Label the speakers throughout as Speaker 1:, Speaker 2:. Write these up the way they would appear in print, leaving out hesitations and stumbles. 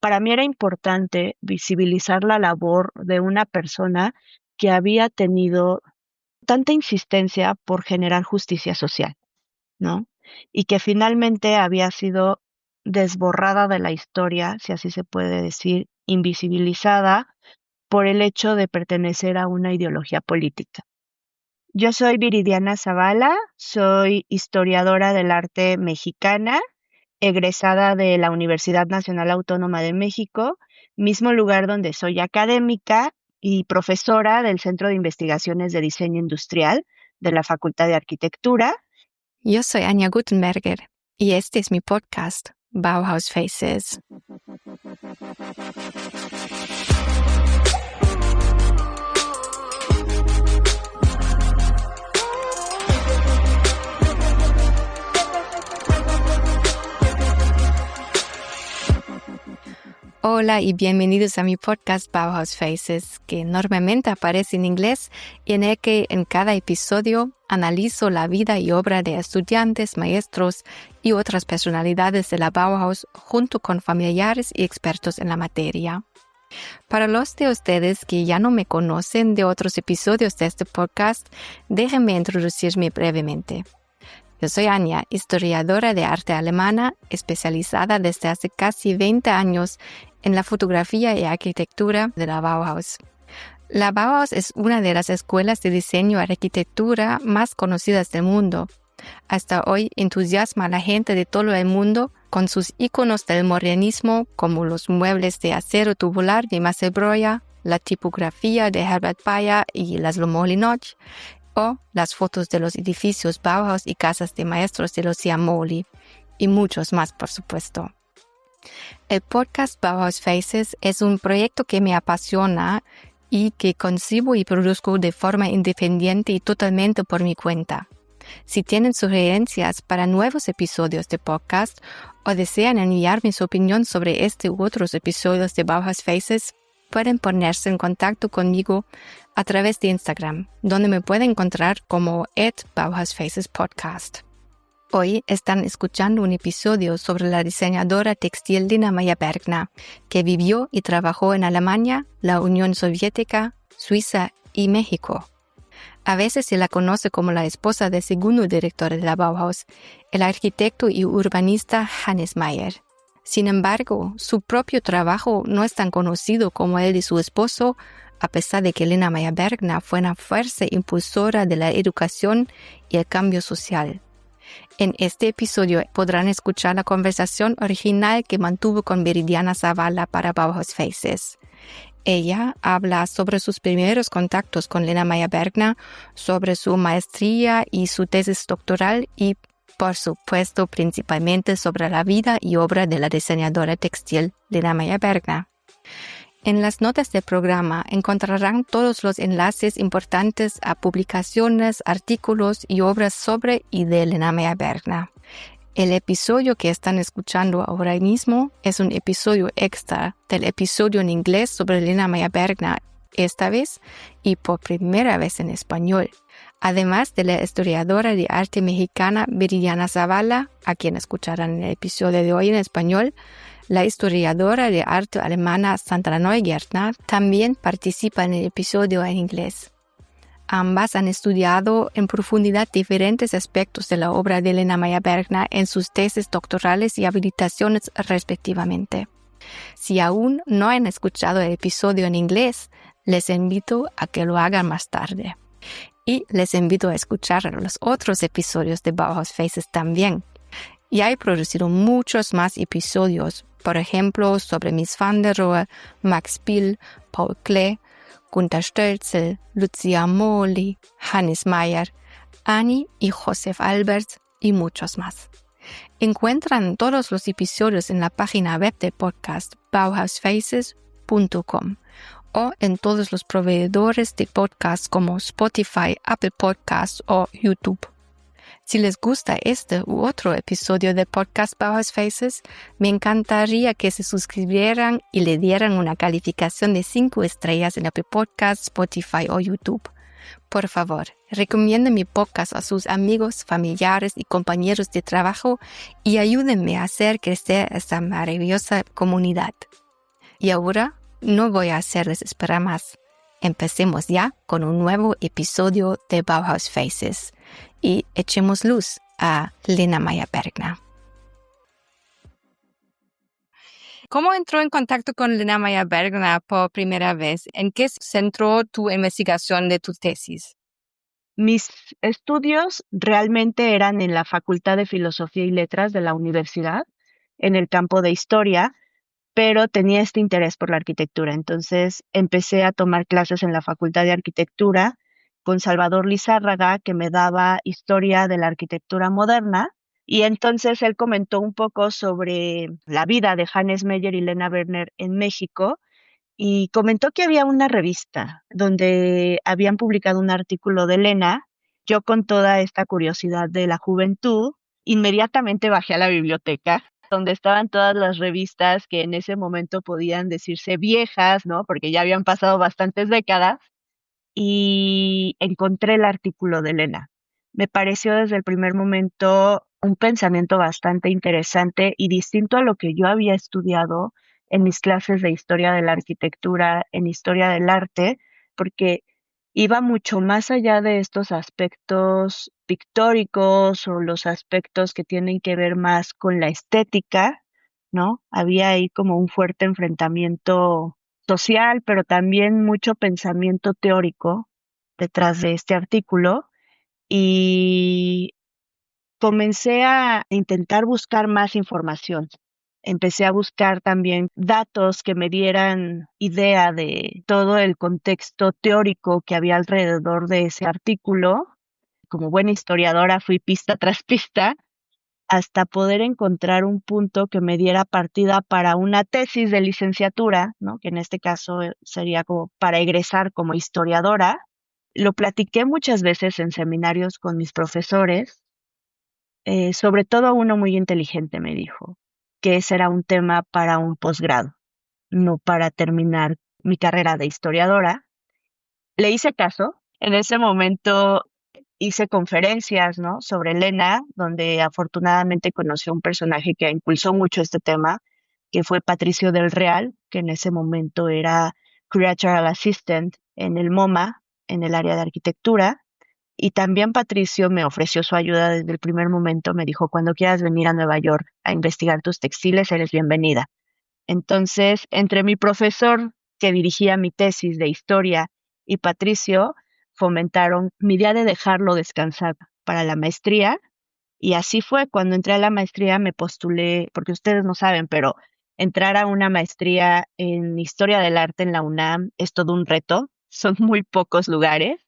Speaker 1: para mí era importante visibilizar la labor de una persona que había tenido tanta insistencia por generar justicia social, ¿no? Y que finalmente había sido desborrada de la historia, si así se puede decir, invisibilizada por el hecho de pertenecer a una ideología política. Yo soy Viridiana Zavala, soy historiadora del arte mexicana, egresada de la Universidad Nacional Autónoma de México, mismo lugar donde soy académica y profesora del Centro de Investigaciones de Diseño Industrial de la Facultad de Arquitectura.
Speaker 2: Yo soy Anja Guttenberger y este es mi podcast, Bauhaus Faces. Hola y bienvenidos a mi podcast Bauhaus Faces, que normalmente aparece en inglés y en el que en cada episodio analizo la vida y obra de estudiantes, maestros y otras personalidades de la Bauhaus junto con familiares y expertos en la materia. Para los de ustedes que ya no me conocen de otros episodios de este podcast, déjenme introducirme brevemente. Yo soy Anja, historiadora de arte alemana, especializada desde hace casi 20 años en la fotografía y arquitectura de la Bauhaus. La Bauhaus es una de las escuelas de diseño y arquitectura más conocidas del mundo. Hasta hoy entusiasma a la gente de todo el mundo con sus íconos del modernismo, como los muebles de acero tubular de Marcel Breuer, la tipografía de Herbert Bayer y Laszlo Moholy-Nagy, o las fotos de los edificios Bauhaus y casas de maestros de Lucia Moly, y muchos más, por supuesto. El podcast Bauhaus Faces es un proyecto que me apasiona y que concibo y produzco de forma independiente y totalmente por mi cuenta. Si tienen sugerencias para nuevos episodios de podcast o desean enviarme su opinión sobre este u otros episodios de Bauhaus Faces, pueden ponerse en contacto conmigo a través de Instagram, donde me pueden encontrar como @BauhausFacesPodcast. Hoy están escuchando un episodio sobre la diseñadora textil Lena Meyer-Bergner, que vivió y trabajó en Alemania, la Unión Soviética, Suiza y México. A veces se la conoce como la esposa del segundo director de la Bauhaus, el arquitecto y urbanista Hannes Meyer. Sin embargo, su propio trabajo no es tan conocido como el de su esposo, a pesar de que Lena Meyer-Bergner fue una fuerza impulsora de la educación y el cambio social. En este episodio podrán escuchar la conversación original que mantuvo con Viridiana Zavala para Bauhaus Faces. Ella habla sobre sus primeros contactos con Lena Meyer-Bergner, sobre su maestría y su tesis doctoral y, por supuesto, principalmente sobre la vida y obra de la diseñadora textil Lena Meyer-Bergner. En las notas del programa encontrarán todos los enlaces importantes a publicaciones, artículos y obras sobre y de Lena Meyer-Bergner. El episodio que están escuchando ahora mismo es un episodio extra del episodio en inglés sobre Lena Meyer-Bergner, esta vez y por primera vez en español. Además de la historiadora de arte mexicana Viridiana Zavala, a quien escucharán en el episodio de hoy en español, la historiadora de arte alemana Sandra Neugärtner también participa en el episodio en inglés. Ambas han estudiado en profundidad diferentes aspectos de la obra de Lena Meyer-Bergner en sus tesis doctorales y habilitaciones respectivamente. Si aún no han escuchado el episodio en inglés, les invito a que lo hagan más tarde. Y les invito a escuchar los otros episodios de Bauhaus Faces también. Ya he producido muchos más episodios, por ejemplo, sobre Mies van der Rohe, Max Bill, Paul Klee, Gunther Stölzl, Lucia Moly, Hannes Meyer, Annie y Josef Albers y muchos más. Encuentran todos los episodios en la página web del podcast bauhausfaces.com o en todos los proveedores de podcast como Spotify, Apple Podcasts o YouTube. Si les gusta este u otro episodio del podcast Bauhaus Faces, me encantaría que se suscribieran y le dieran una calificación de 5 estrellas en Apple Podcasts, Spotify o YouTube. Por favor, recomienden mi podcast a sus amigos, familiares y compañeros de trabajo y ayúdenme a hacer crecer esta maravillosa comunidad. Y ahora no voy a hacerles esperar más. Empecemos ya con un nuevo episodio de Bauhaus Faces y echemos luz a Lena Meyer-Bergner. ¿Cómo entró en contacto con Lena Meyer-Bergner por primera vez? ¿En qué centró tu investigación de tu tesis?
Speaker 1: Mis estudios realmente eran en la Facultad de Filosofía y Letras de la universidad, en el campo de historia, pero tenía este interés por la arquitectura. Entonces empecé a tomar clases en la Facultad de Arquitectura con Salvador Lizárraga, que me daba historia de la arquitectura moderna. Y entonces él comentó un poco sobre la vida de Hannes Meyer y Lena Werner en México y comentó que había una revista donde habían publicado un artículo de Lena. Yo, con toda esta curiosidad de la juventud, inmediatamente bajé a la biblioteca donde estaban todas las revistas que en ese momento podían decirse viejas, ¿no? Porque ya habían pasado bastantes décadas, y encontré el artículo de Lena. Me pareció desde el primer momento un pensamiento bastante interesante y distinto a lo que yo había estudiado en mis clases de historia de la arquitectura, en historia del arte, porque iba mucho más allá de estos aspectos pictóricos o los aspectos que tienen que ver más con la estética, ¿no? Había ahí como un fuerte enfrentamiento social, pero también mucho pensamiento teórico detrás de este artículo, y comencé a intentar buscar más información. Empecé a buscar también datos que me dieran idea de todo el contexto teórico que había alrededor de ese artículo. Como buena historiadora fui pista tras pista hasta poder encontrar un punto que me diera partida para una tesis de licenciatura, ¿no? Que en este caso sería como para egresar como historiadora. Lo platiqué muchas veces en seminarios con mis profesores, sobre todo uno muy inteligente me dijo que ese era un tema para un posgrado, no para terminar mi carrera de historiadora. Le hice caso. En ese momento hice conferencias, ¿no? Sobre Elena, donde afortunadamente conocí a un personaje que impulsó mucho este tema, que fue Patricio del Real, que en ese momento era Creatorial Assistant en el MoMA, en el área de arquitectura. Y también Patricio me ofreció su ayuda desde el primer momento. Me dijo: cuando quieras venir a Nueva York a investigar tus textiles, eres bienvenida. Entonces, entre mi profesor que dirigía mi tesis de historia y Patricio, fomentaron mi idea de dejarlo descansar para la maestría. Y así fue. Cuando entré a la maestría me postulé, porque ustedes no saben, pero entrar a una maestría en historia del arte en la UNAM es todo un reto. Son muy pocos lugares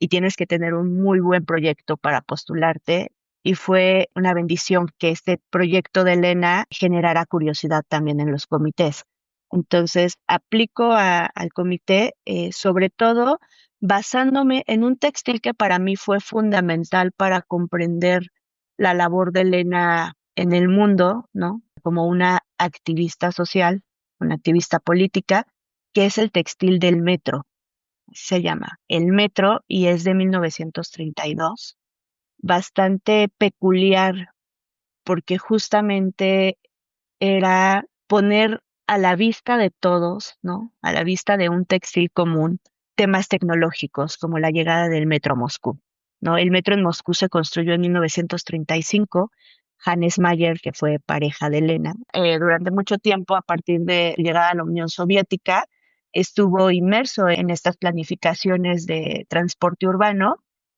Speaker 1: y tienes que tener un muy buen proyecto para postularte. Y fue una bendición que este proyecto de Elena generara curiosidad también en los comités. Entonces, aplico al comité, sobre todo basándome en un textil que para mí fue fundamental para comprender la labor de Elena en el mundo, ¿no? Como una activista social, una activista política, que es el textil del metro. Se llama El Metro y es de 1932. Bastante peculiar porque justamente era poner a la vista de todos, ¿no? A la vista de un textil común, temas tecnológicos como la llegada del metro a Moscú, ¿no? El metro en Moscú se construyó en 1935. Hannes Mayer, que fue pareja de Elena, durante mucho tiempo, a partir de llegada a la Unión Soviética, estuvo inmerso en estas planificaciones de transporte urbano.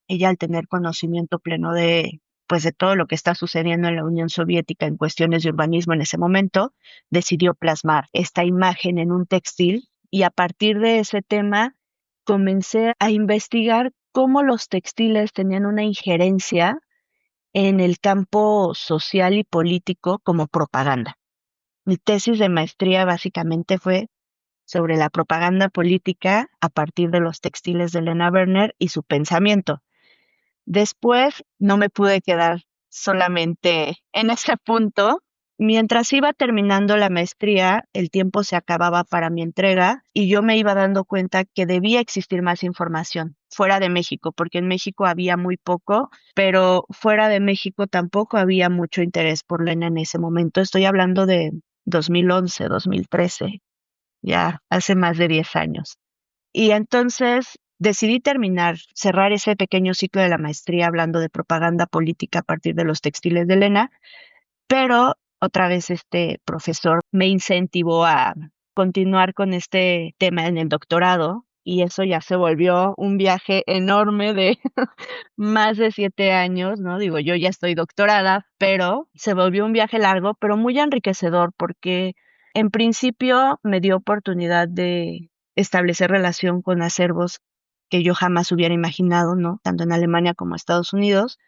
Speaker 1: Ella, al tener conocimiento pleno de, pues, de todo lo que está sucediendo en la Unión Soviética en cuestiones de urbanismo en ese momento, decidió plasmar esta imagen en un textil, y a partir de ese tema comencé a investigar cómo los textiles tenían una injerencia en el campo social y político como propaganda. Mi tesis de maestría básicamente fue sobre la propaganda política a partir de los textiles de Lena Werner y su pensamiento. Después no me pude quedar solamente en ese punto. Mientras iba terminando la maestría, el tiempo se acababa para mi entrega y yo me iba dando cuenta que debía existir más información fuera de México, porque en México había muy poco, pero fuera de México tampoco había mucho interés por Lena en ese momento. Estoy hablando de 2011, 2013. ya hace más de 10 años. Y entonces decidí cerrar ese pequeño ciclo de la maestría hablando de propaganda política a partir de los textiles de Elena, pero otra vez este profesor me incentivó a continuar con este tema en el doctorado y eso ya se volvió un viaje enorme de más de 7 años, ¿no? Digo, yo ya estoy doctorada, pero se volvió un viaje largo, pero muy enriquecedor porque en principio me dio oportunidad de establecer relación con acervos que yo jamás hubiera imaginado, ¿no? Tanto en Alemania como Estados Unidos.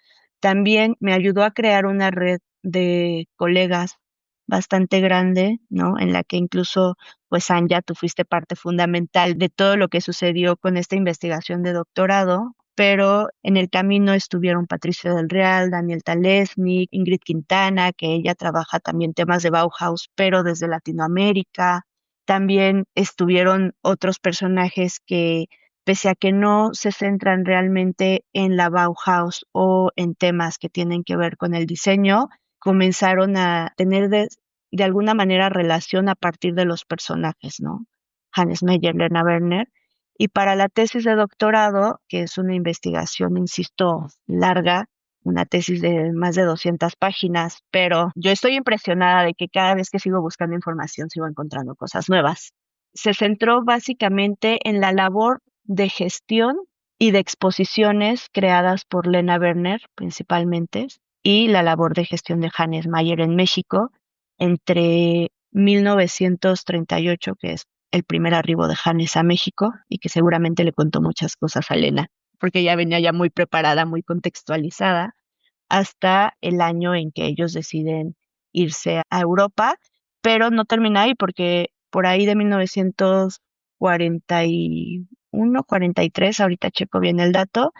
Speaker 1: También me ayudó a crear una red de colegas bastante grande, ¿no? En la que incluso, pues, Anja, tú fuiste parte fundamental de todo lo que sucedió con esta investigación de doctorado, pero en el camino estuvieron Patricia del Real, Daniel Talesnik, Ingrid Quintana, que ella trabaja también temas de Bauhaus, pero desde Latinoamérica. También estuvieron otros personajes que, pese a que no se centran realmente en la Bauhaus o en temas que tienen que ver con el diseño, comenzaron a tener de alguna manera relación a partir de los personajes, ¿no? Hannes Meyer, Lena Werner. Y para la tesis de doctorado, que es una investigación, insisto, larga, una tesis de más de 200 páginas, pero yo estoy impresionada de que cada vez que sigo buscando información sigo encontrando cosas nuevas. Se centró básicamente en la labor de gestión y de exposiciones creadas por Lena Werner principalmente y la labor de gestión de Hannes Mayer en México entre 1938, que es el primer arribo de Hannes a México y que seguramente le contó muchas cosas a Elena, porque ella venía ya muy preparada, muy contextualizada, hasta el año en que ellos deciden irse a Europa, pero no termina ahí porque por ahí de 1941, 43, ahorita checo bien el dato,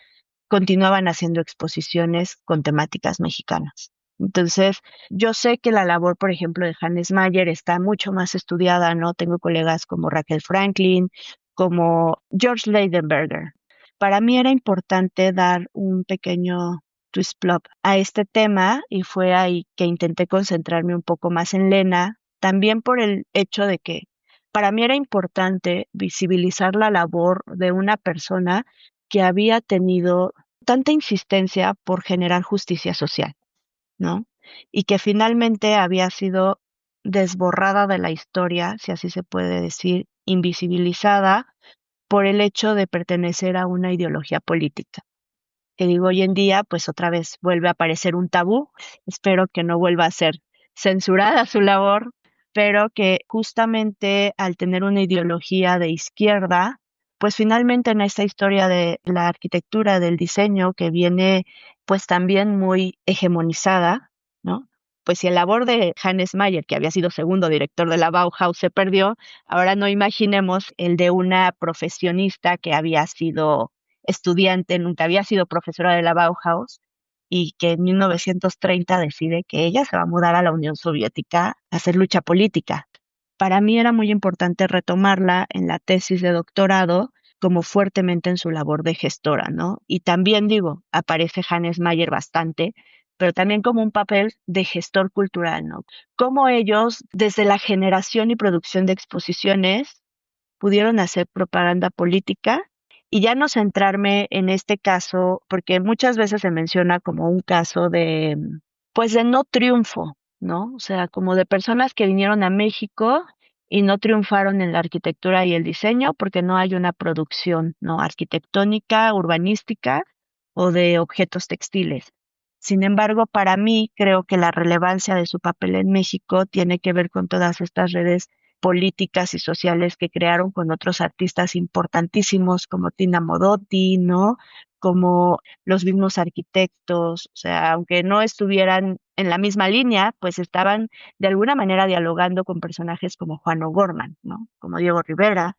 Speaker 1: continuaban haciendo exposiciones con temáticas mexicanas. Entonces, yo sé que la labor, por ejemplo, de Hannes Mayer está mucho más estudiada, ¿no? Tengo colegas como Raquel Franklin, como George Leidenberger. Para mí era importante dar un pequeño twist plop a este tema y fue ahí que intenté concentrarme un poco más en Lena, también por el hecho de que para mí era importante visibilizar la labor de una persona que había tenido tanta insistencia por generar justicia social, ¿no? Y que finalmente había sido desborrada de la historia, si así se puede decir, invisibilizada por el hecho de pertenecer a una ideología política. Que digo, hoy en día, pues otra vez vuelve a aparecer un tabú. Espero que no vuelva a ser censurada su labor, pero que justamente al tener una ideología de izquierda, pues finalmente en esta historia de la arquitectura, del diseño, que viene pues también muy hegemonizada, ¿no? Pues si el labor de Hannes Mayer, que había sido segundo director de la Bauhaus, se perdió, ahora no imaginemos el de una profesionista que había sido estudiante, nunca había sido profesora de la Bauhaus y que en 1930 decide que ella se va a mudar a la Unión Soviética a hacer lucha política. Para mí era muy importante retomarla en la tesis de doctorado como fuertemente en su labor de gestora, ¿no? Y también digo, aparece Hannes Mayer bastante, pero también como un papel de gestor cultural, ¿no? Cómo ellos, desde la generación y producción de exposiciones, pudieron hacer propaganda política y ya no centrarme en este caso, porque muchas veces se menciona como un caso de, pues de no triunfo, ¿no? O sea, como de personas que vinieron a México y no triunfaron en la arquitectura y el diseño porque no hay una producción, ¿no? Arquitectónica, urbanística o de objetos textiles. Sin embargo, para mí creo que la relevancia de su papel en México tiene que ver con todas estas redes políticas y sociales que crearon con otros artistas importantísimos como Tina Modotti, ¿no? Como los mismos arquitectos, o sea, aunque no estuvieran en la misma línea, pues estaban de alguna manera dialogando con personajes como Juan O'Gorman, ¿no? Como Diego Rivera,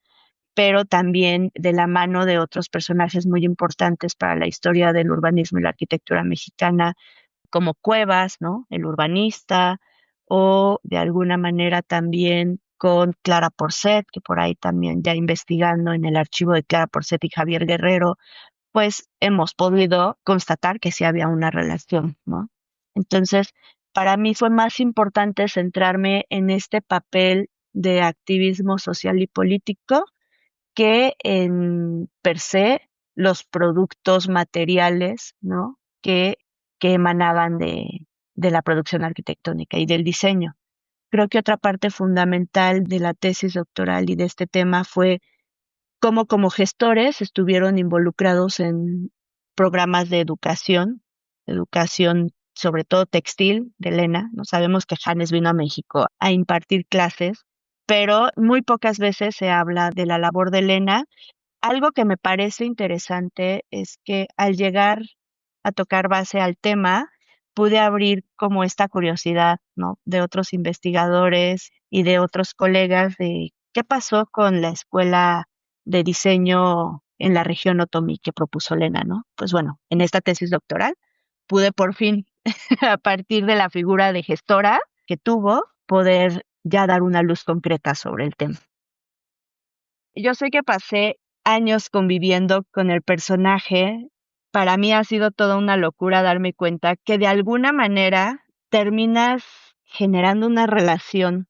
Speaker 1: pero también de la mano de otros personajes muy importantes para la historia del urbanismo y la arquitectura mexicana, como Cuevas, ¿no? El urbanista, o de alguna manera también con Clara Porcet, que por ahí también ya investigando en el archivo de Clara Porcet y Javier Guerrero, pues hemos podido constatar que sí había una relación, ¿no? Entonces, para mí fue más importante centrarme en este papel de activismo social y político que en per se los productos materiales, ¿no? que emanaban de la producción arquitectónica y del diseño. Creo que otra parte fundamental de la tesis doctoral y de este tema fue cómo como gestores estuvieron involucrados en programas de educación sobre todo textil de Lena. No sabemos que Hannes vino a México a impartir clases, pero muy pocas veces se habla de la labor de Lena. Algo que me parece interesante es que al llegar a tocar base al tema, pude abrir como esta curiosidad, ¿no? De otros investigadores y de otros colegas de qué pasó con la escuela de diseño en la región Otomí que propuso Lena, ¿no? Pues bueno, en esta tesis doctoral pude por fin, a partir de la figura de gestora que tuvo, poder ya dar una luz concreta sobre el tema. Yo sé que pasé años conviviendo con el personaje. Para mí ha sido toda una locura darme cuenta que de alguna manera terminas generando una relación.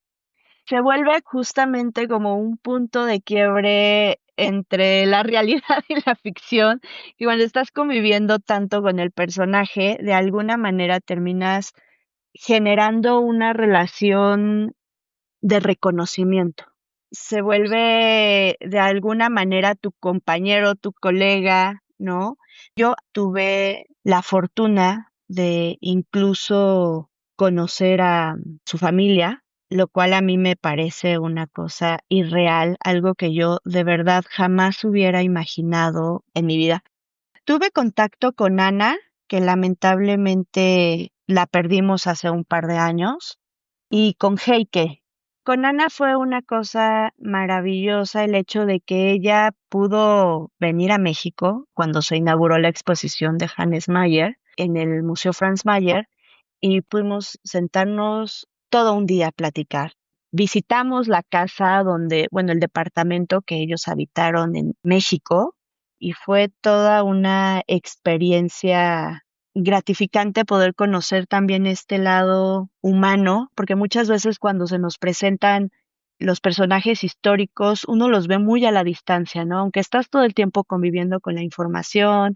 Speaker 1: Se vuelve justamente como un punto de quiebre entre la realidad y la ficción. Y cuando estás conviviendo tanto con el personaje, de alguna manera terminas generando una relación de reconocimiento. Se vuelve de alguna manera tu compañero, tu colega, ¿no? Yo tuve la fortuna de incluso conocer a su familia, lo cual a mí me parece una cosa irreal, algo que yo de verdad jamás hubiera imaginado en mi vida. Tuve contacto con Ana, que lamentablemente la perdimos hace un par de años, y con Heike. Con Ana fue una cosa maravillosa el hecho de que ella pudo venir a México cuando se inauguró la exposición de Hannes Mayer en el Museo Franz Mayer y pudimos sentarnos todo un día a platicar. Visitamos la casa el departamento que ellos habitaron en México y fue toda una experiencia gratificante poder conocer también este lado humano, porque muchas veces cuando se nos presentan los personajes históricos, uno los ve muy a la distancia, ¿no? Aunque estás todo el tiempo conviviendo con la información,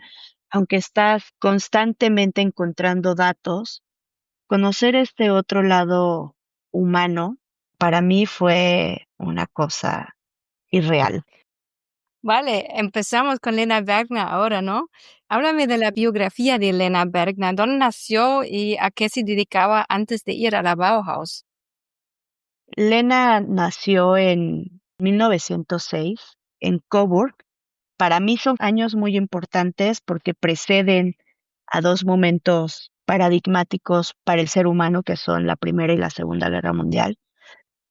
Speaker 1: aunque estás constantemente encontrando datos, conocer este otro lado humano para mí fue una cosa irreal.
Speaker 2: Vale, empezamos con Lena Bergner ahora, ¿no? Háblame de la biografía de Lena Bergner. ¿Dónde nació y a qué se dedicaba antes de ir a la Bauhaus?
Speaker 1: Lena nació en 1906 en Coburg. Para mí son años muy importantes porque preceden a dos momentos paradigmáticos para el ser humano, que son la Primera y la Segunda Guerra Mundial.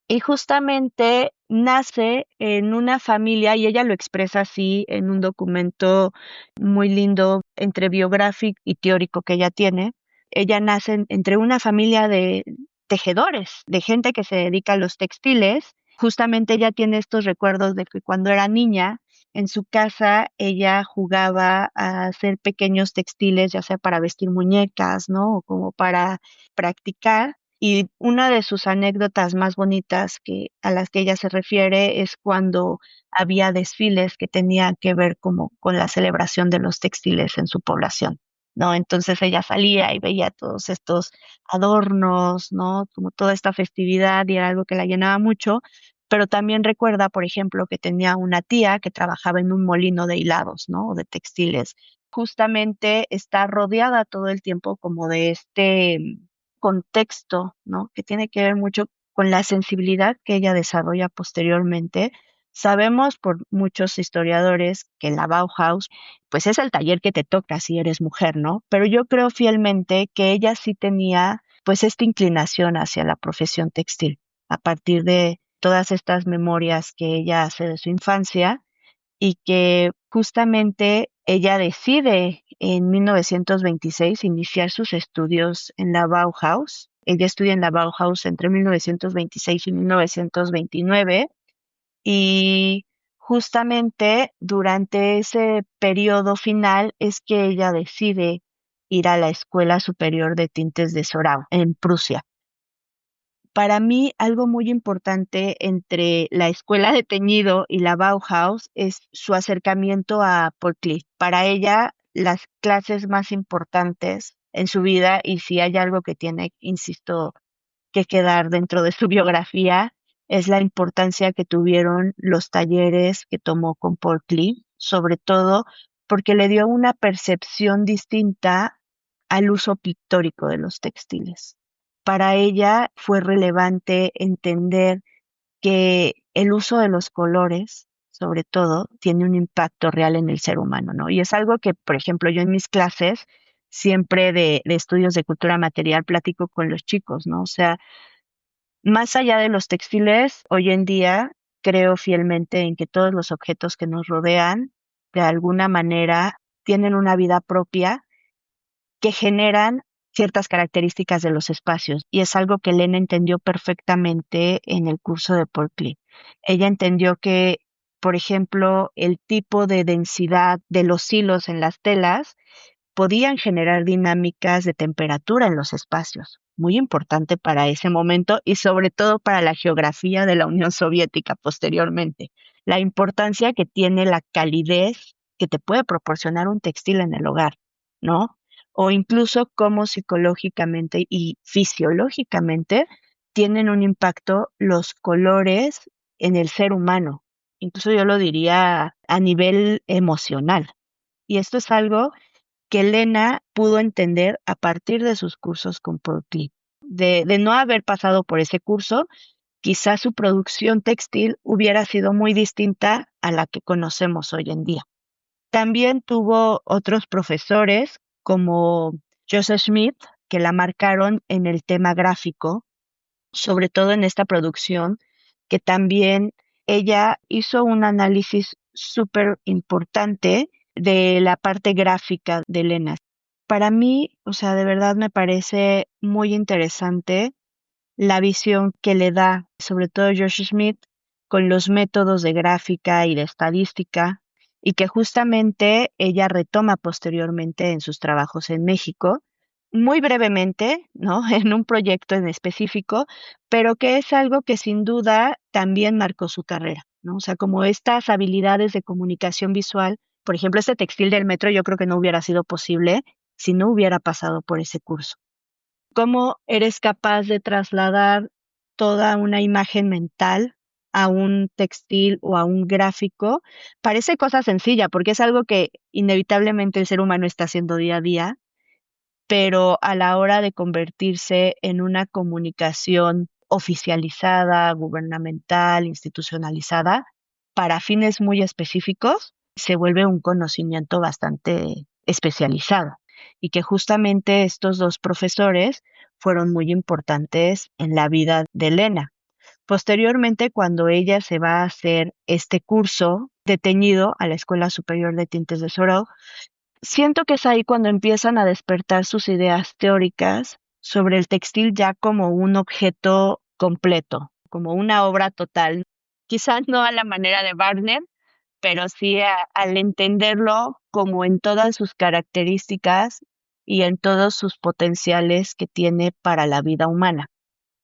Speaker 1: Y justamente nace en una familia, y ella lo expresa así en un documento muy lindo entre biográfico y teórico que ella tiene. Ella nace entre una familia de tejedores, de gente que se dedica a los textiles. Justamente ella tiene estos recuerdos de que cuando era niña, en su casa ella jugaba a hacer pequeños textiles, ya sea para vestir muñecas, ¿no? O como para practicar. Y una de sus anécdotas más bonitas a las que ella se refiere es cuando había desfiles que tenían que ver como con la celebración de los textiles en su población, ¿no? Entonces ella salía y veía todos estos adornos, ¿no? Como toda esta festividad y era algo que la llenaba mucho, pero también recuerda, por ejemplo, que tenía una tía que trabajaba en un molino de hilados, ¿no? O de textiles. Justamente está rodeada todo el tiempo como de este contexto, ¿no? Que tiene que ver mucho con la sensibilidad que ella desarrolla posteriormente. Sabemos por muchos historiadores que la Bauhaus, pues es el taller que te toca si eres mujer, ¿no? Pero yo creo fielmente que ella sí tenía, pues, esta inclinación hacia la profesión textil, a partir de todas estas memorias que ella hace de su infancia y que justamente ella decide en 1926 iniciar sus estudios en la Bauhaus. Ella estudia en la Bauhaus entre 1926 y 1929 y justamente durante ese periodo final es que ella decide ir a la Escuela Superior de Tintes de Sorau en Prusia. Para mí, algo muy importante entre la escuela de teñido y la Bauhaus es su acercamiento a Paul Klee. Para ella, las clases más importantes en su vida, y si hay algo que tiene, insisto, que quedar dentro de su biografía, es la importancia que tuvieron los talleres que tomó con Paul Klee, sobre todo porque le dio una percepción distinta al uso pictórico de los textiles. Para ella fue relevante entender que el uso de los colores, sobre todo, tiene un impacto real en el ser humano, ¿no? Y es algo que, por ejemplo, yo en mis clases, siempre de estudios de cultura material, platico con los chicos, ¿no? O sea, más allá de los textiles, hoy en día creo fielmente en que todos los objetos que nos rodean, de alguna manera, tienen una vida propia que generan ciertas características de los espacios. Y es algo que Elena entendió perfectamente en el curso de Paul Klee. Ella entendió que, por ejemplo, el tipo de densidad de los hilos en las telas podían generar dinámicas de temperatura en los espacios, muy importante para ese momento y sobre todo para la geografía de la Unión Soviética posteriormente. La importancia que tiene la calidez que te puede proporcionar un textil en el hogar, ¿no? O incluso cómo psicológicamente y fisiológicamente tienen un impacto los colores en el ser humano. Incluso yo lo diría a nivel emocional. Y esto es algo que Elena pudo entender a partir de sus cursos con Paul Klee. De no haber pasado por ese curso, quizás su producción textil hubiera sido muy distinta a la que conocemos hoy en día. También tuvo otros profesores como Joseph Smith, que la marcaron en el tema gráfico, sobre todo en esta producción, que también ella hizo un análisis súper importante de la parte gráfica de Elena. Para mí, o sea, de verdad me parece muy interesante la visión que le da, sobre todo Josh Smith, con los métodos de gráfica y de estadística, y que justamente ella retoma posteriormente en sus trabajos en México, muy brevemente, ¿no? En un proyecto en específico, pero que es algo que sin duda también marcó su carrera, ¿no? O sea, como estas habilidades de comunicación visual, por ejemplo, este textil del metro, yo creo que no hubiera sido posible si no hubiera pasado por ese curso. ¿Cómo eres capaz de trasladar toda una imagen mental a un textil o a un gráfico? Parece cosa sencilla porque es algo que inevitablemente el ser humano está haciendo día a día, pero a la hora de convertirse en una comunicación oficializada, gubernamental, institucionalizada, para fines muy específicos, se vuelve un conocimiento bastante especializado y que justamente estos dos profesores fueron muy importantes en la vida de Elena. Posteriormente, cuando ella se va a hacer este curso de teñido a la Escuela Superior de Tintes de Soró, siento que es ahí cuando empiezan a despertar sus ideas teóricas sobre el textil ya como un objeto completo, como una obra total. Quizás no a la manera de Wagner, pero sí al entenderlo como en todas sus características y en todos sus potenciales que tiene para la vida humana.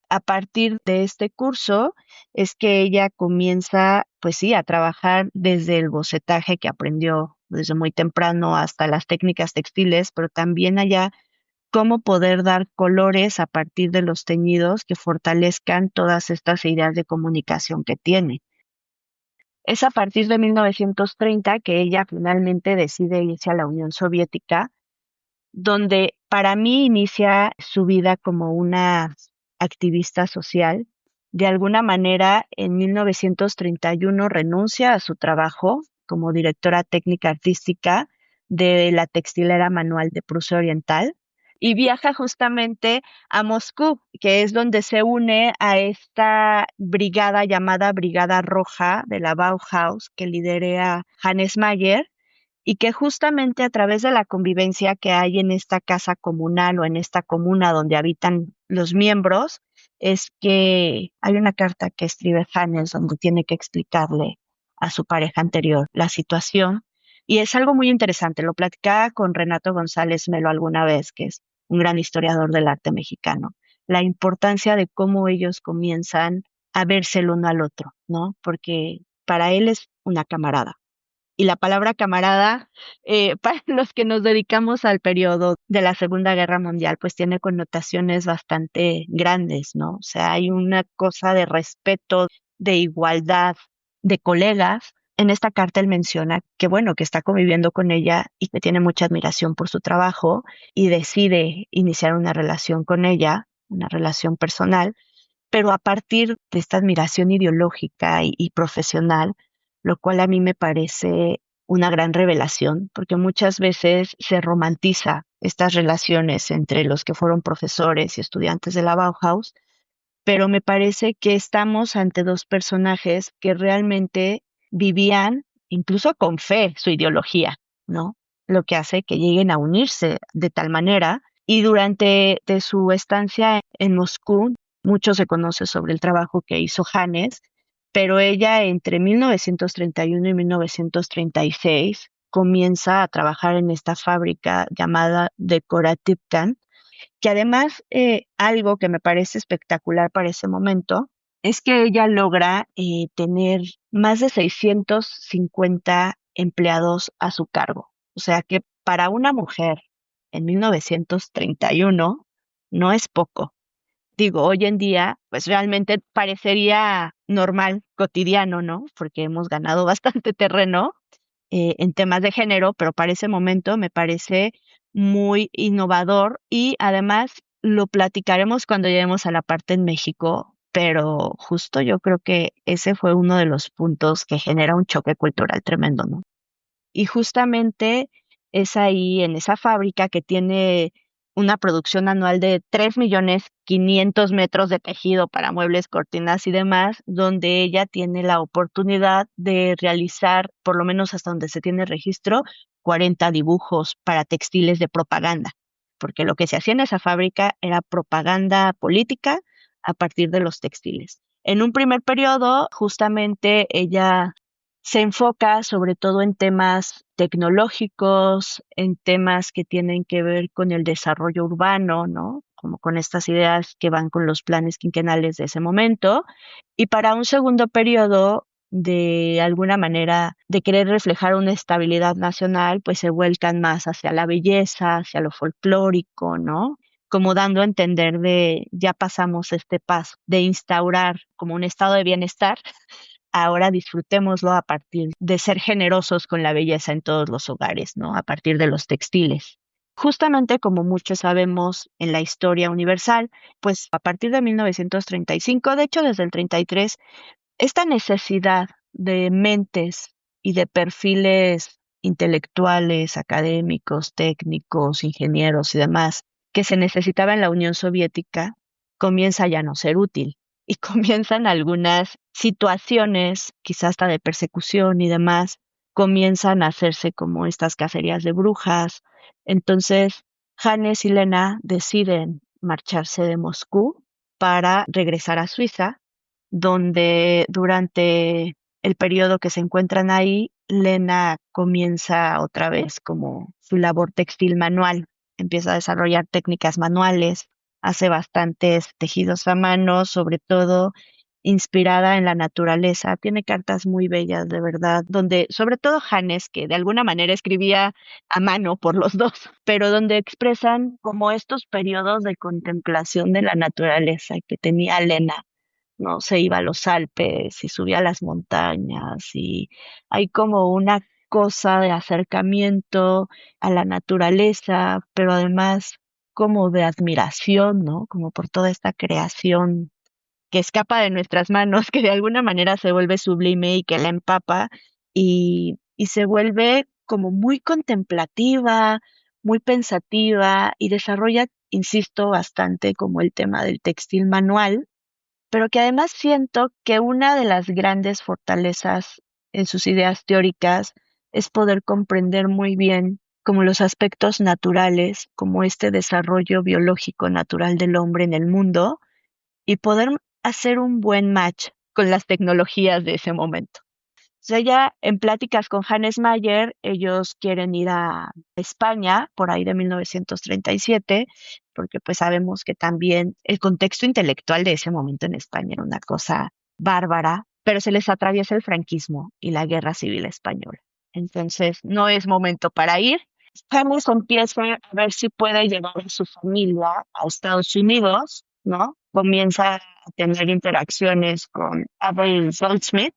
Speaker 1: A partir de este curso es que ella comienza, pues sí, a trabajar desde el bocetaje que aprendió desde muy temprano hasta las técnicas textiles, pero también allá cómo poder dar colores a partir de los teñidos que fortalezcan todas estas ideas de comunicación que tiene. Es a partir de 1930 que ella finalmente decide irse a la Unión Soviética, donde para mí inicia su vida como una activista social. De alguna manera, en 1931 renuncia a su trabajo como directora técnica artística de la textilera Manual de Prusia Oriental y viaja justamente a Moscú, que es donde se une a esta brigada llamada Brigada Roja de la Bauhaus, que lidera Hannes Mayer, y que justamente a través de la convivencia que hay en esta casa comunal o en esta comuna donde habitan los miembros, es que hay una carta que escribe Hannes donde tiene que explicarle a su pareja anterior la situación. Y es algo muy interesante. Lo platicaba con Renato González Melo alguna vez, que es un gran historiador del arte mexicano. la importancia de cómo ellos comienzan a verse el uno al otro, ¿no? Porque para él es una camarada. Y la palabra camarada, para los que nos dedicamos al periodo de la Segunda Guerra Mundial, pues tiene connotaciones bastante grandes, ¿no? O sea, hay una cosa de respeto, de igualdad, de colegas. En esta carta él menciona que, bueno, que está conviviendo con ella y que tiene mucha admiración por su trabajo y decide iniciar una relación con ella, una relación personal, pero a partir de esta admiración ideológica y profesional, lo cual a mí me parece una gran revelación, porque muchas veces se romantiza estas relaciones entre los que fueron profesores y estudiantes de la Bauhaus, pero me parece que estamos ante dos personajes que realmente vivían, incluso con fe, su ideología, ¿no? Lo que hace que lleguen a unirse de tal manera. Y durante de su estancia en Moscú, mucho se conoce sobre el trabajo que hizo Hannes, pero ella entre 1931 y 1936 comienza a trabajar en esta fábrica llamada Decorative, que además algo que me parece espectacular para ese momento es que ella logra tener más de 650 empleados a su cargo. O sea que para una mujer en 1931 no es poco. Digo, hoy en día, pues realmente parecería normal, cotidiano, ¿no? Porque hemos ganado bastante terreno en temas de género, pero para ese momento me parece muy innovador y además lo platicaremos cuando lleguemos a la parte en México, pero justo yo creo que ese fue uno de los puntos que genera un choque cultural tremendo, ¿no? Y justamente es ahí en esa fábrica que tiene una producción anual de 3.500.000 metros de tejido para muebles, cortinas y demás, donde ella tiene la oportunidad de realizar, por lo menos hasta donde se tiene registro, 40 dibujos para textiles de propaganda, porque lo que se hacía en esa fábrica era propaganda política a partir de los textiles. En un primer periodo, justamente ella se enfoca sobre todo en temas tecnológicos, en temas que tienen que ver con el desarrollo urbano, ¿no? Como con estas ideas que van con los planes quinquenales de ese momento. Y para un segundo periodo, de alguna manera, de querer reflejar una estabilidad nacional, pues se vuelcan más hacia la belleza, hacia lo folclórico, ¿no? Como dando a entender de ya pasamos este paso de instaurar como un estado de bienestar. Ahora disfrutémoslo a partir de ser generosos con la belleza en todos los hogares, ¿no? A partir de los textiles. Justamente como muchos sabemos en la historia universal, pues a partir de 1935, de hecho desde el 33, esta necesidad de mentes y de perfiles intelectuales, académicos, técnicos, ingenieros y demás que se necesitaba en la Unión Soviética comienza ya a no ser útil y comienzan algunas situaciones, quizás hasta de persecución y demás, comienzan a hacerse como estas cacerías de brujas. Entonces, Hannes y Lena deciden marcharse de Moscú para regresar a Suiza, donde durante el periodo que se encuentran ahí, Lena comienza otra vez como su labor textil manual, empieza a desarrollar técnicas manuales, hace bastantes tejidos a mano, sobre todo inspirada en la naturaleza. Tiene cartas muy bellas, de verdad, donde sobre todo Hannes, que de alguna manera escribía a mano por los dos, pero donde expresan como estos periodos de contemplación de la naturaleza que tenía Lena, ¿no? Se iba a los Alpes y subía a las montañas y hay como una cosa de acercamiento a la naturaleza, pero además como de admiración, ¿no? Como por toda esta creación que escapa de nuestras manos, que de alguna manera se vuelve sublime y que la empapa y se vuelve como muy contemplativa, muy pensativa y desarrolla, insisto, bastante como el tema del textil manual, pero que además siento que una de las grandes fortalezas en sus ideas teóricas es poder comprender muy bien como los aspectos naturales, como este desarrollo biológico natural del hombre en el mundo y poder hacer un buen match con las tecnologías de ese momento. Entonces ella, en pláticas con Hannes Mayer, ellos quieren ir a España por ahí de 1937, porque pues sabemos que también el contexto intelectual de ese momento en España era una cosa bárbara, pero se les atraviesa el franquismo y la guerra civil española. Entonces no es momento para ir. Hannes empieza a ver si puede llevar a su familia a Estados Unidos, ¿no? Comienza a tener interacciones con Abel Goldsmith.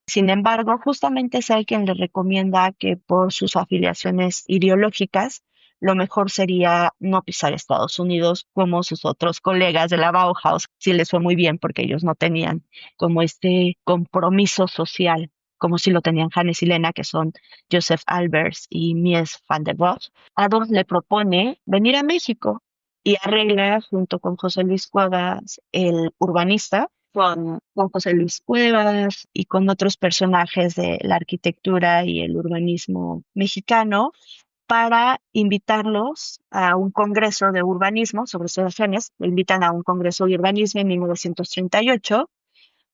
Speaker 1: Sin embargo, justamente es él quien le recomienda que por sus afiliaciones ideológicas, lo mejor sería no pisar Estados Unidos como sus otros colegas de la Bauhaus. Sí les fue muy bien porque ellos no tenían como este compromiso social, como si lo tenían Hannes y Lena, que son Joseph Albers y Mies van der Rohe. Adolf le propone venir a México y arregla junto con José Luis Cuevas, el urbanista, con José Luis Cuevas y con otros personajes de la arquitectura y el urbanismo mexicano para invitarlos a un congreso de urbanismo sobre estos genes. Lo invitan a un congreso de urbanismo en 1938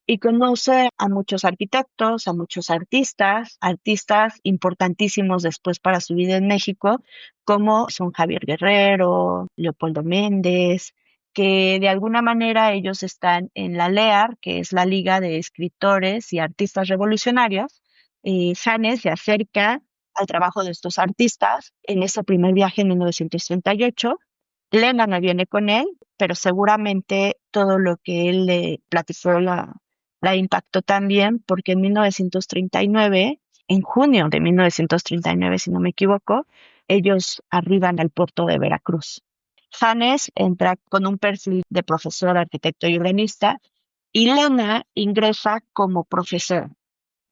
Speaker 1: y conoce a muchos arquitectos, a muchos artistas, artistas importantísimos después para su vida en México, como son Javier Guerrero, Leopoldo Méndez, que de alguna manera ellos están en la LEAR, que es la Liga de Escritores y Artistas Revolucionarios. Janes se acerca al trabajo de estos artistas en ese primer viaje en 1938. Lena no viene con él, pero seguramente todo lo que él le platicó la impactó también porque en 1939, en junio de 1939, si no me equivoco, ellos arriban al puerto de Veracruz. Janes entra con un perfil de profesor, arquitecto y urbanista y Lena ingresa como profesor.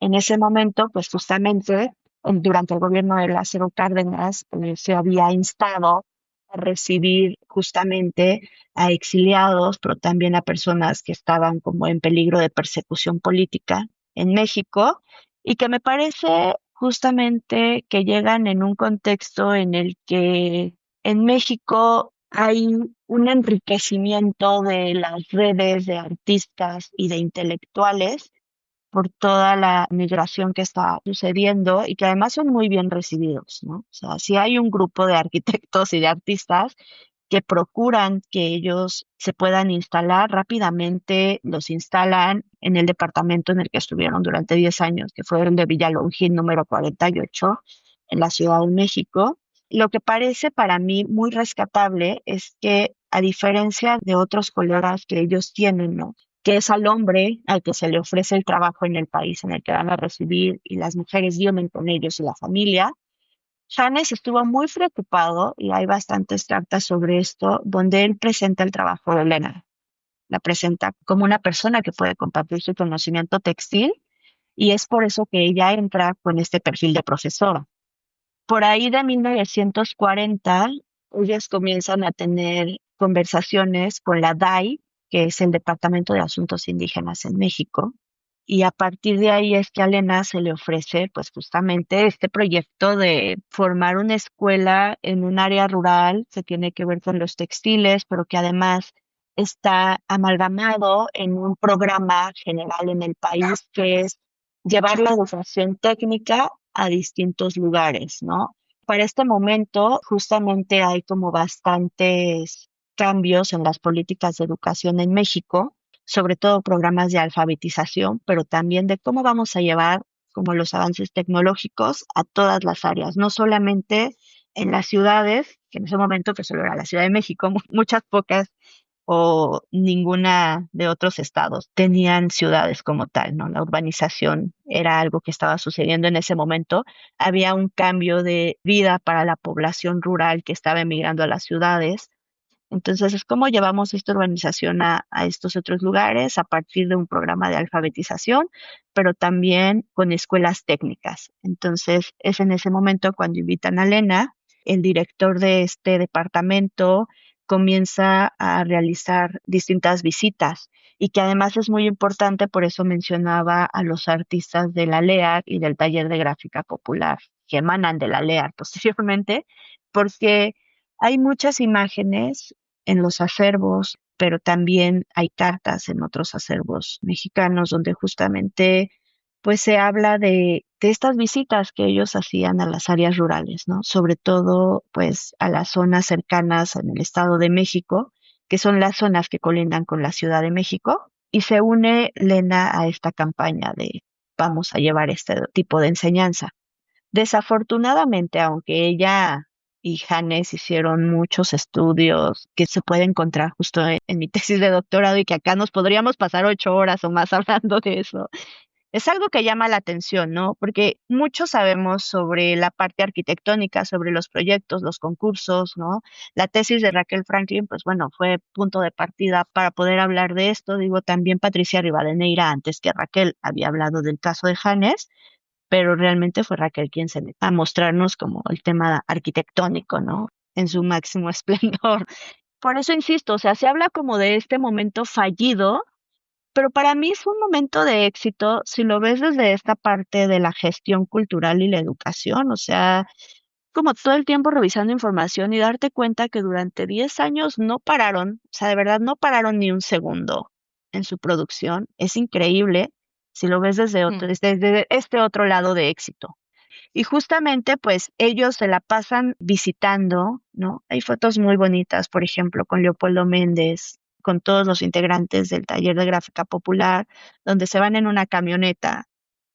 Speaker 1: En ese momento, pues justamente durante el gobierno de Lázaro Cárdenas, se había instado a recibir justamente a exiliados, pero también a personas que estaban como en peligro de persecución política en México, y que me parece justamente que llegan en un contexto en el que en México hay un enriquecimiento de las redes de artistas y de intelectuales por toda la migración que está sucediendo y que además son muy bien recibidos, ¿no? O sea, si hay un grupo de arquitectos y de artistas que procuran que ellos se puedan instalar rápidamente, los instalan en el departamento en el que estuvieron durante 10 años, que fue el de Villalongín número 48, en la Ciudad de México. Lo que parece para mí muy rescatable es que, a diferencia de otros colegas que ellos tienen, ¿no? Que es al hombre al que se le ofrece el trabajo en el país en el que van a recibir y las mujeres viven con ellos y la familia. Janes estuvo muy preocupado y hay bastantes cartas sobre esto donde él presenta el trabajo de Elena. La presenta como una persona que puede compartir su conocimiento textil y es por eso que ella entra con este perfil de profesora. Por ahí de 1940, ellas comienzan a tener conversaciones con la DAI, que es el Departamento de Asuntos Indígenas en México, y a partir de ahí es que a Elena se le ofrece pues justamente este proyecto de formar una escuela en un área rural que tiene que ver con los textiles, pero que además está amalgamado en un programa general en el país que es llevar la educación técnica a distintos lugares, ¿no? Para este momento, justamente hay como bastantes cambios en las políticas de educación en México, sobre todo programas de alfabetización, pero también de cómo vamos a llevar como los avances tecnológicos a todas las áreas, no solamente en las ciudades, que en ese momento que solo era la Ciudad de México, muchas pocas o ninguna de otros estados tenían ciudades como tal, ¿no? La urbanización era algo que estaba sucediendo en ese momento. Había un cambio de vida para la población rural que estaba emigrando a las ciudades. Entonces, es como llevamos esta urbanización a estos otros lugares a partir de un programa de alfabetización, pero también con escuelas técnicas. Entonces, es en ese momento cuando invitan a Lena, el director de este departamento comienza a realizar distintas visitas y que además es muy importante, por eso mencionaba a los artistas de la LEAR y del Taller de Gráfica Popular, que emanan de la LEAR posteriormente, porque hay muchas imágenes en los acervos, pero también hay cartas en otros acervos mexicanos donde justamente pues se habla de estas visitas que ellos hacían a las áreas rurales, ¿no? Sobre todo, pues, a las zonas cercanas en el Estado de México, que son las zonas que colindan con la Ciudad de México, y se une Lena a esta campaña de vamos a llevar este tipo de enseñanza. Desafortunadamente, aunque ella y Hannes hicieron muchos estudios que se puede encontrar justo en mi tesis de doctorado y que acá nos podríamos pasar 8 horas o más hablando de eso, es algo que llama la atención, ¿no? Porque mucho sabemos sobre la parte arquitectónica, sobre los proyectos, los concursos, ¿no? La tesis de Raquel Franklin, pues bueno, fue punto de partida para poder hablar de esto. Digo, también Patricia Rivadeneira, antes que Raquel, había hablado del caso de Hannes, pero realmente fue Raquel quien se metió a mostrarnos como el tema arquitectónico, ¿no? En su máximo esplendor. Por eso insisto, o sea, se habla como de este momento fallido, pero para mí fue un momento de éxito si lo ves desde esta parte de la gestión cultural y la educación, o sea, como todo el tiempo revisando información y darte cuenta que durante 10 años no pararon, o sea, de verdad no pararon ni un segundo en su producción. Es increíble si lo ves desde
Speaker 2: Mm.
Speaker 1: desde este otro lado de éxito. Y justamente, pues ellos se la pasan visitando, ¿no? Hay fotos muy bonitas, por ejemplo, con Leopoldo Méndez, con todos los integrantes del taller de gráfica popular, donde se van en una camioneta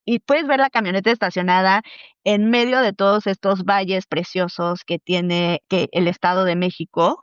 Speaker 1: y puedes ver la camioneta estacionada en medio de todos estos valles preciosos que tiene el Estado de México.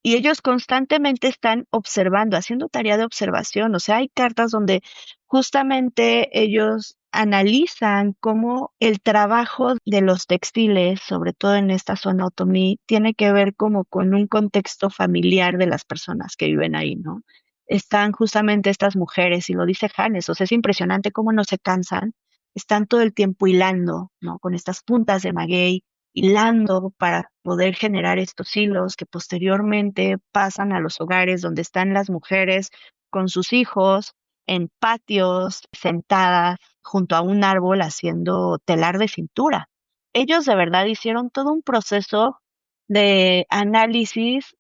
Speaker 1: Y ellos constantemente están observando, haciendo tarea de observación. O sea, hay cartas donde justamente ellos analizan cómo el trabajo de los textiles, sobre todo en esta zona otomí, tiene que ver como con un contexto familiar de las personas que viven ahí, ¿no? Están justamente estas mujeres, y lo dice Hannes, o sea, es impresionante cómo no se cansan, están todo el tiempo hilando, ¿no? Con estas puntas de maguey, hilando para poder generar estos hilos que posteriormente pasan a los hogares donde están las mujeres con sus hijos en patios, sentadas junto a un árbol haciendo telar de cintura. Ellos de verdad hicieron todo un proceso de análisis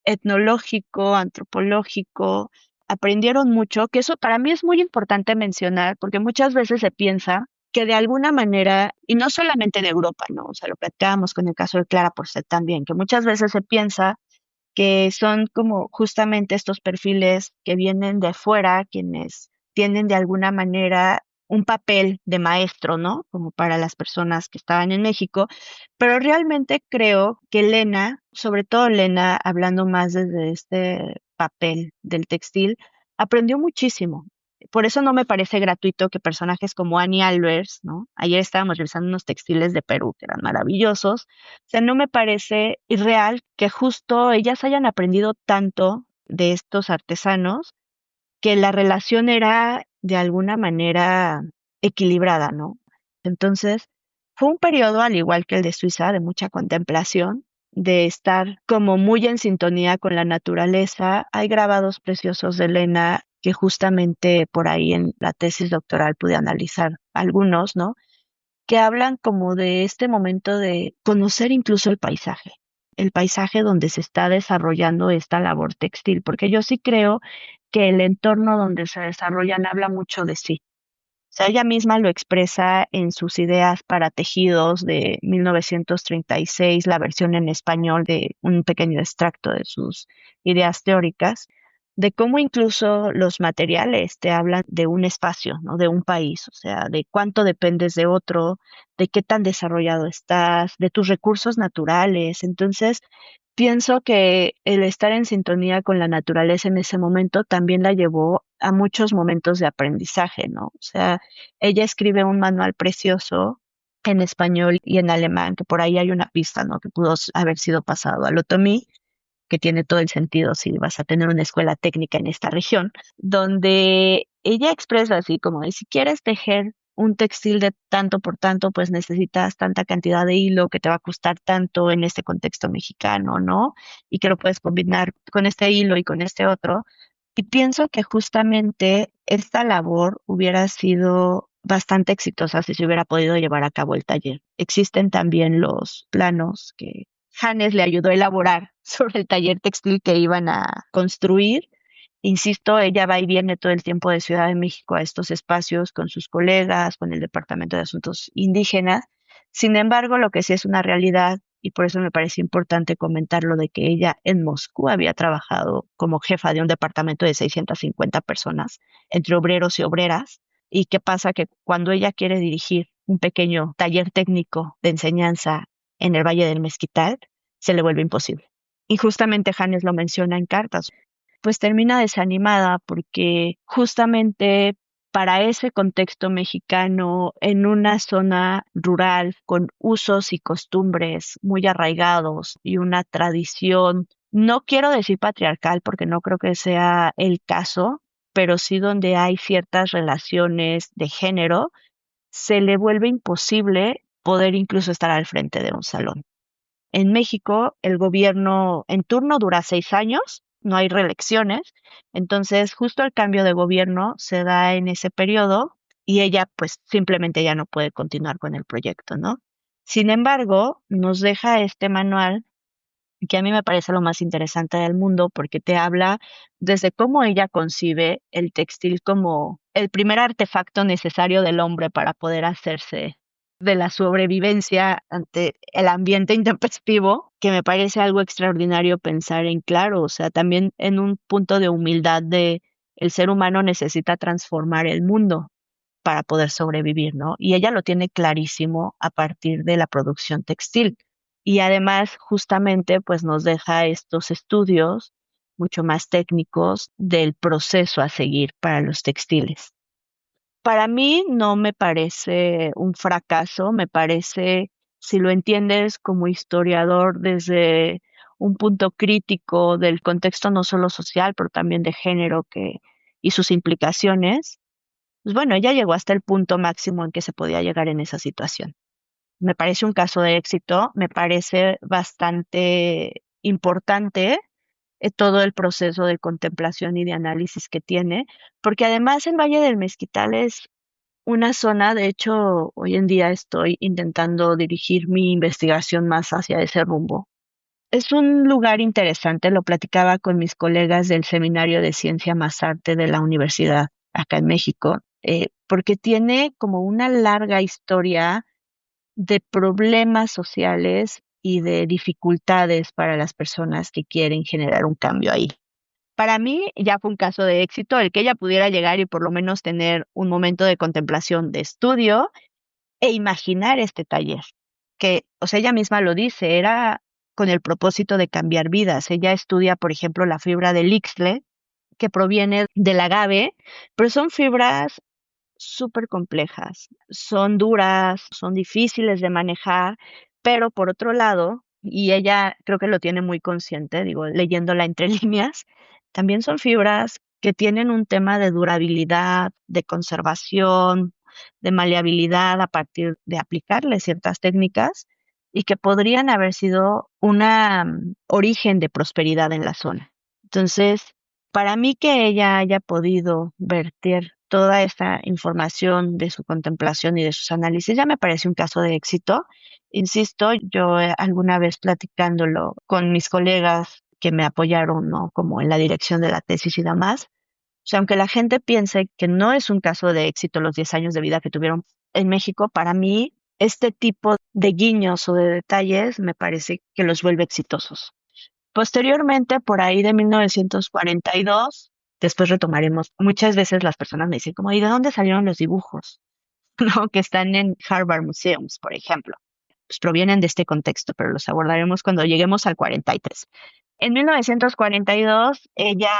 Speaker 1: etnológico, antropológico, aprendieron mucho, que eso para mí es muy importante mencionar, porque muchas veces se piensa que de alguna manera, y no solamente de Europa, ¿no? O sea, lo platicábamos con el caso de Clara Porcel también, que muchas veces se piensa que son como justamente estos perfiles que vienen de fuera, quienes tienen de alguna manera un papel de maestro, ¿no? Como para las personas que estaban en México, pero realmente creo que Lena, sobre todo Lena, hablando más desde este papel del textil, aprendió muchísimo. Por eso no me parece gratuito que personajes como Annie Albers, ¿no? Ayer estábamos revisando unos textiles de Perú que eran maravillosos. O sea, no me parece irreal que justo ellas hayan aprendido tanto de estos artesanos, que la relación era de alguna manera equilibrada, ¿no? Entonces, fue un periodo, al igual que el de Suiza, de mucha contemplación, de estar como muy en sintonía con la naturaleza. Hay grabados preciosos de Elena que justamente por ahí en la tesis doctoral pude analizar algunos, ¿no? Que hablan como de este momento de conocer incluso el paisaje donde se está desarrollando esta labor textil, porque yo sí creo que el entorno donde se desarrollan habla mucho de sí. O sea, ella misma lo expresa en sus ideas para tejidos de 1936, la versión en español de un pequeño extracto de sus ideas teóricas, de cómo incluso los materiales te hablan de un espacio, ¿no? De un país, o sea, de cuánto dependes de otro, de qué tan desarrollado estás, de tus recursos naturales. Entonces, pienso que el estar en sintonía con la naturaleza en ese momento también la llevó a muchos momentos de aprendizaje, ¿no? O sea, ella escribe un manual precioso en español y en alemán, que por ahí hay una pista, ¿no? Que pudo haber sido pasado al otomí, que tiene todo el sentido si vas a tener una escuela técnica en esta región, donde ella expresa así como de si quieres tejer un textil de tanto por tanto, pues necesitas tanta cantidad de hilo que te va a costar tanto en este contexto mexicano, ¿no? Y que lo puedes combinar con este hilo y con este otro. Y pienso que justamente esta labor hubiera sido bastante exitosa si se hubiera podido llevar a cabo el taller. Existen también los planos que Hannes le ayudó a elaborar sobre el taller textil que iban a construir Insisto, ella va y viene todo el tiempo de Ciudad de México a estos espacios con sus colegas, con el Departamento de Asuntos Indígenas. Sin embargo, lo que sí es una realidad, y por eso me parece importante comentarlo, de que ella en Moscú había trabajado como jefa de un departamento de 650 personas, entre obreros y obreras. ¿Y qué pasa? Que cuando ella quiere dirigir un pequeño taller técnico de enseñanza en el Valle del Mezquital, se le vuelve imposible. Y justamente Hannes lo menciona en cartas, pues termina desanimada porque justamente para ese contexto mexicano, en una zona rural con usos y costumbres muy arraigados y una tradición, no quiero decir patriarcal porque no creo que sea el caso, pero sí donde hay ciertas relaciones de género, se le vuelve imposible poder incluso estar al frente de un salón. En México, el gobierno en turno dura 6 años, no hay reelecciones, entonces justo el cambio de gobierno se da en ese periodo y ella pues simplemente ya no puede continuar con el proyecto, ¿no? Sin embargo, nos deja este manual que a mí me parece lo más interesante del mundo porque te habla desde cómo ella concibe el textil como el primer artefacto necesario del hombre para poder hacerse de la sobrevivencia ante el ambiente intempestivo, que me parece algo extraordinario pensar en claro, o sea, también en un punto de humildad de el ser humano necesita transformar el mundo para poder sobrevivir, ¿no? Y ella lo tiene clarísimo a partir de la producción textil. Y además, justamente, pues nos deja estos estudios mucho más técnicos del proceso a seguir para los textiles. Para mí no me parece un fracaso, me parece, si lo entiendes como historiador desde un punto crítico del contexto no solo social, pero también de género y sus implicaciones, pues bueno, ella llegó hasta el punto máximo en que se podía llegar en esa situación. Me parece un caso de éxito, me parece bastante importante todo el proceso de contemplación y de análisis que tiene, porque además el Valle del Mezquital es una zona, de hecho, hoy en día estoy intentando dirigir mi investigación más hacia ese rumbo. Es un lugar interesante, lo platicaba con mis colegas del Seminario de Ciencia más Arte de la Universidad acá en México, porque tiene como una larga historia de problemas sociales y de dificultades para las personas que quieren generar un cambio ahí. Para mí ya fue un caso de éxito el que ella pudiera llegar y por lo menos tener un momento de contemplación, de estudio e imaginar este taller, que, o sea, ella misma lo dice, era con el propósito de cambiar vidas. Ella estudia, por ejemplo, la fibra del ixtle, que proviene del agave, pero son fibras súper complejas, son duras, son difíciles de manejar, pero por otro lado, y ella creo que lo tiene muy consciente, digo, leyéndola entre líneas, también son fibras que tienen un tema de durabilidad, de conservación, de maleabilidad a partir de aplicarle ciertas técnicas y que podrían haber sido una origen de prosperidad en la zona. Entonces, para mí que ella haya podido verter toda esta información de su contemplación y de sus análisis ya me parece un caso de éxito. Insisto, yo alguna vez platicándolo con mis colegas que me apoyaron, ¿no? Como en la dirección de la tesis y demás, o sea, aunque la gente piense que no es un caso de éxito los 10 años de vida que tuvieron en México, para mí este tipo de guiños o de detalles me parece que los vuelve exitosos. Posteriormente, por ahí de 1942, después retomaremos, muchas veces las personas me dicen como, ¿y de dónde salieron los dibujos? ¿No? Que están en Harvard Museums, por ejemplo. Pues provienen de este contexto, pero los abordaremos cuando lleguemos al 43. En 1942, ella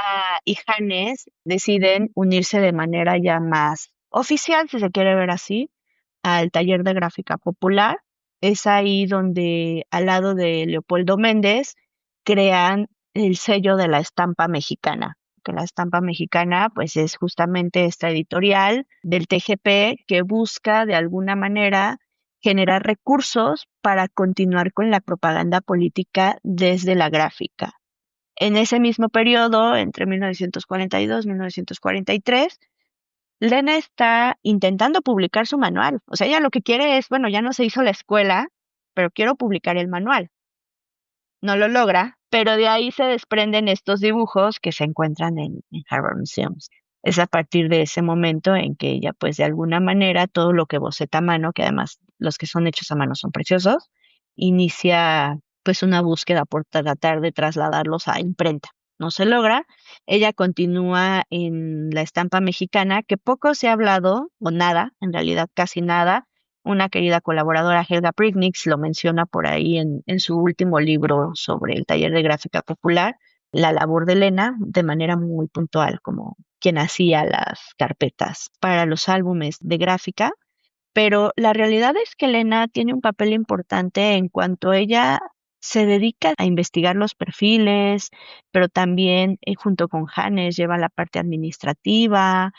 Speaker 1: y Hannes deciden unirse de manera ya más oficial, si se quiere ver así, al taller de gráfica popular. Es ahí donde, al lado de Leopoldo Méndez, crean el sello de la estampa mexicana. Que la estampa mexicana, pues, es justamente esta editorial del TGP que busca de alguna manera generar recursos para continuar con la propaganda política desde la gráfica. En ese mismo periodo, entre 1942 y 1943, Lena está intentando publicar su manual. O sea, ella lo que quiere es, bueno, ya no se hizo la escuela, pero quiero publicar el manual. no lo logra, pero de ahí se desprenden estos dibujos que se encuentran en Harvard Museums. Es a partir de ese momento en que ella, pues de alguna manera, todo lo que boceta a mano, que además los que son hechos a mano son preciosos, inicia pues una búsqueda por tratar de trasladarlos a imprenta. No se logra. Ella continúa en la estampa mexicana, que poco se ha hablado, o nada, en realidad casi nada. Una querida colaboradora, Helga Prignitz, lo menciona por ahí en su último libro sobre el taller de gráfica popular, la labor de Elena, de manera muy puntual, como quien hacía las carpetas para los álbumes de gráfica. Pero la realidad es que Elena tiene un papel importante en cuanto ella se dedica a investigar los perfiles, pero también junto con Hannes lleva la parte administrativa.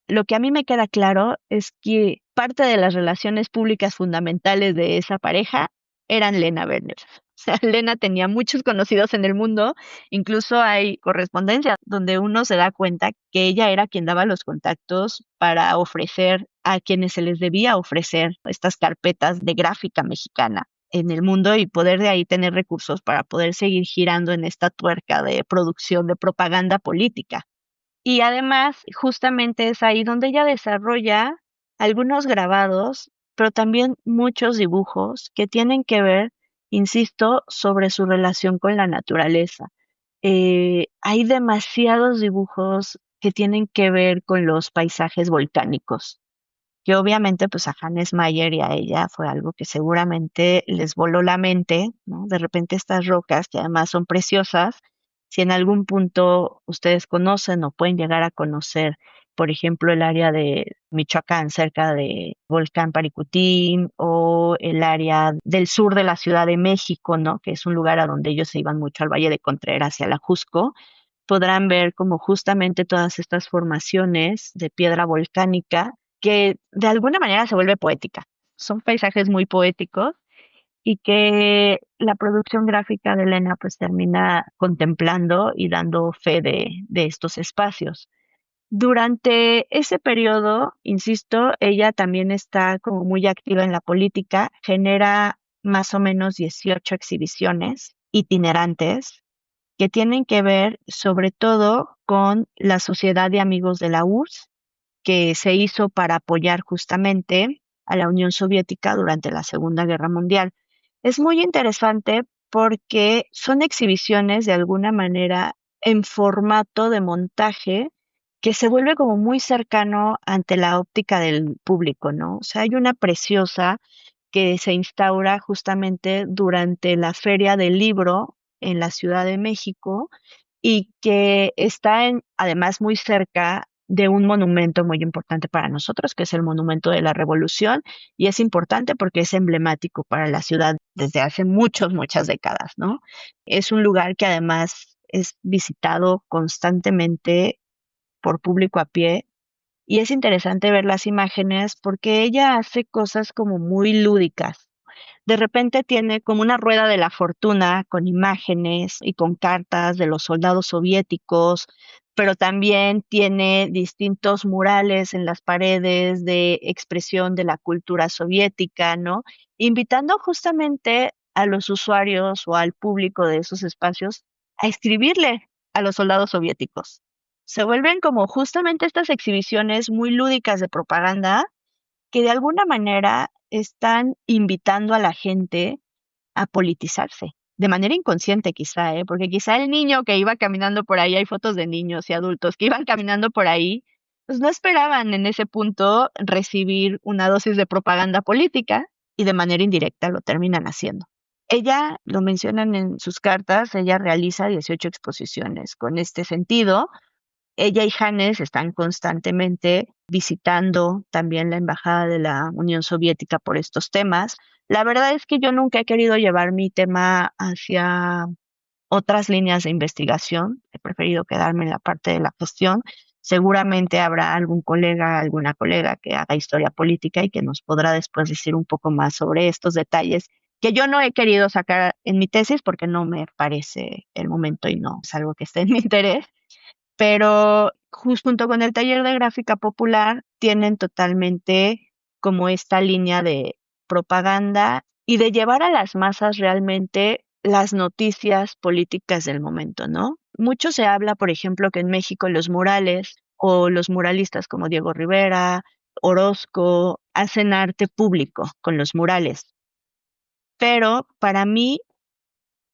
Speaker 1: Lo que a mí me queda claro es que parte de las relaciones públicas fundamentales de esa pareja eran Lena Werner. O sea, Lena tenía muchos conocidos en el mundo, incluso hay correspondencia donde uno se da cuenta que ella era quien daba los contactos para ofrecer a quienes se les debía ofrecer estas carpetas de gráfica mexicana en el mundo y poder de ahí tener recursos para poder seguir girando en esta tuerca de producción de propaganda política. Y además, justamente es ahí donde ella desarrolla algunos grabados, pero también muchos dibujos que tienen que ver, insisto, sobre su relación con la naturaleza. Hay demasiados dibujos que tienen que ver con los paisajes volcánicos, que obviamente pues a Hannes Mayer y a ella fue algo que seguramente les voló la mente, ¿no? De repente estas rocas, que además son preciosas, si en algún punto ustedes conocen o pueden llegar a conocer, por ejemplo, el área de Michoacán, cerca de Volcán Paricutín, o el área del sur de la Ciudad de México, ¿no? Que es un lugar a donde ellos se iban mucho al Valle de Contreras y a la Jusco, podrán ver como justamente todas estas formaciones de piedra volcánica que de alguna manera se vuelve poética. Son paisajes muy poéticos y que la producción gráfica de Elena pues termina contemplando y dando fe de estos espacios. Durante ese periodo, insisto, ella también está como muy activa en la política, genera más o menos 18 exhibiciones itinerantes que tienen que ver sobre todo con la Sociedad de Amigos de la URSS, que se hizo para apoyar justamente a la Unión Soviética durante la Segunda Guerra Mundial. Es muy interesante porque son exhibiciones de alguna manera en formato de montaje que se vuelve como muy cercano ante la óptica del público, ¿no? O sea, hay una preciosa que se instaura justamente durante la Feria del Libro en la Ciudad de México y que está además muy cerca de un monumento muy importante para nosotros, que es el Monumento de la Revolución, y es importante porque es emblemático para la ciudad desde hace muchas décadas, ¿no? Es un lugar que además es visitado constantemente por público a pie y es interesante ver las imágenes porque ella hace cosas como muy lúdicas. De repente tiene como una rueda de la fortuna con imágenes y con cartas de los soldados soviéticos, pero también tiene distintos murales en las paredes de expresión de la cultura soviética, ¿no? Invitando justamente a los usuarios o al público de esos espacios a escribirle a los soldados soviéticos. Se vuelven como justamente estas exhibiciones muy lúdicas de propaganda que de alguna manera están invitando a la gente a politizarse, de manera inconsciente quizá, ¿eh? Porque quizá el niño que iba caminando por ahí, hay fotos de niños y adultos que iban caminando por ahí, pues no esperaban en ese punto recibir una dosis de propaganda política y de manera indirecta lo terminan haciendo. Ella, lo mencionan en sus cartas, ella realiza 18 exposiciones con este sentido. Ella y Hannes están constantemente visitando también la Embajada de la Unión Soviética por estos temas. La verdad es que yo nunca he querido llevar mi tema hacia otras líneas de investigación. He preferido quedarme en la parte de la cuestión. Seguramente habrá algún colega, alguna colega que haga historia política y que nos podrá después decir un poco más sobre estos detalles que yo no he querido sacar en mi tesis porque no me parece el momento y no es algo que esté en mi interés, pero junto con el taller de gráfica popular tienen totalmente como esta línea de propaganda y de llevar a las masas realmente las noticias políticas del momento, ¿no? Mucho se habla, por ejemplo, que en México los murales o los muralistas como Diego Rivera, Orozco, hacen arte público con los murales. Pero para mí,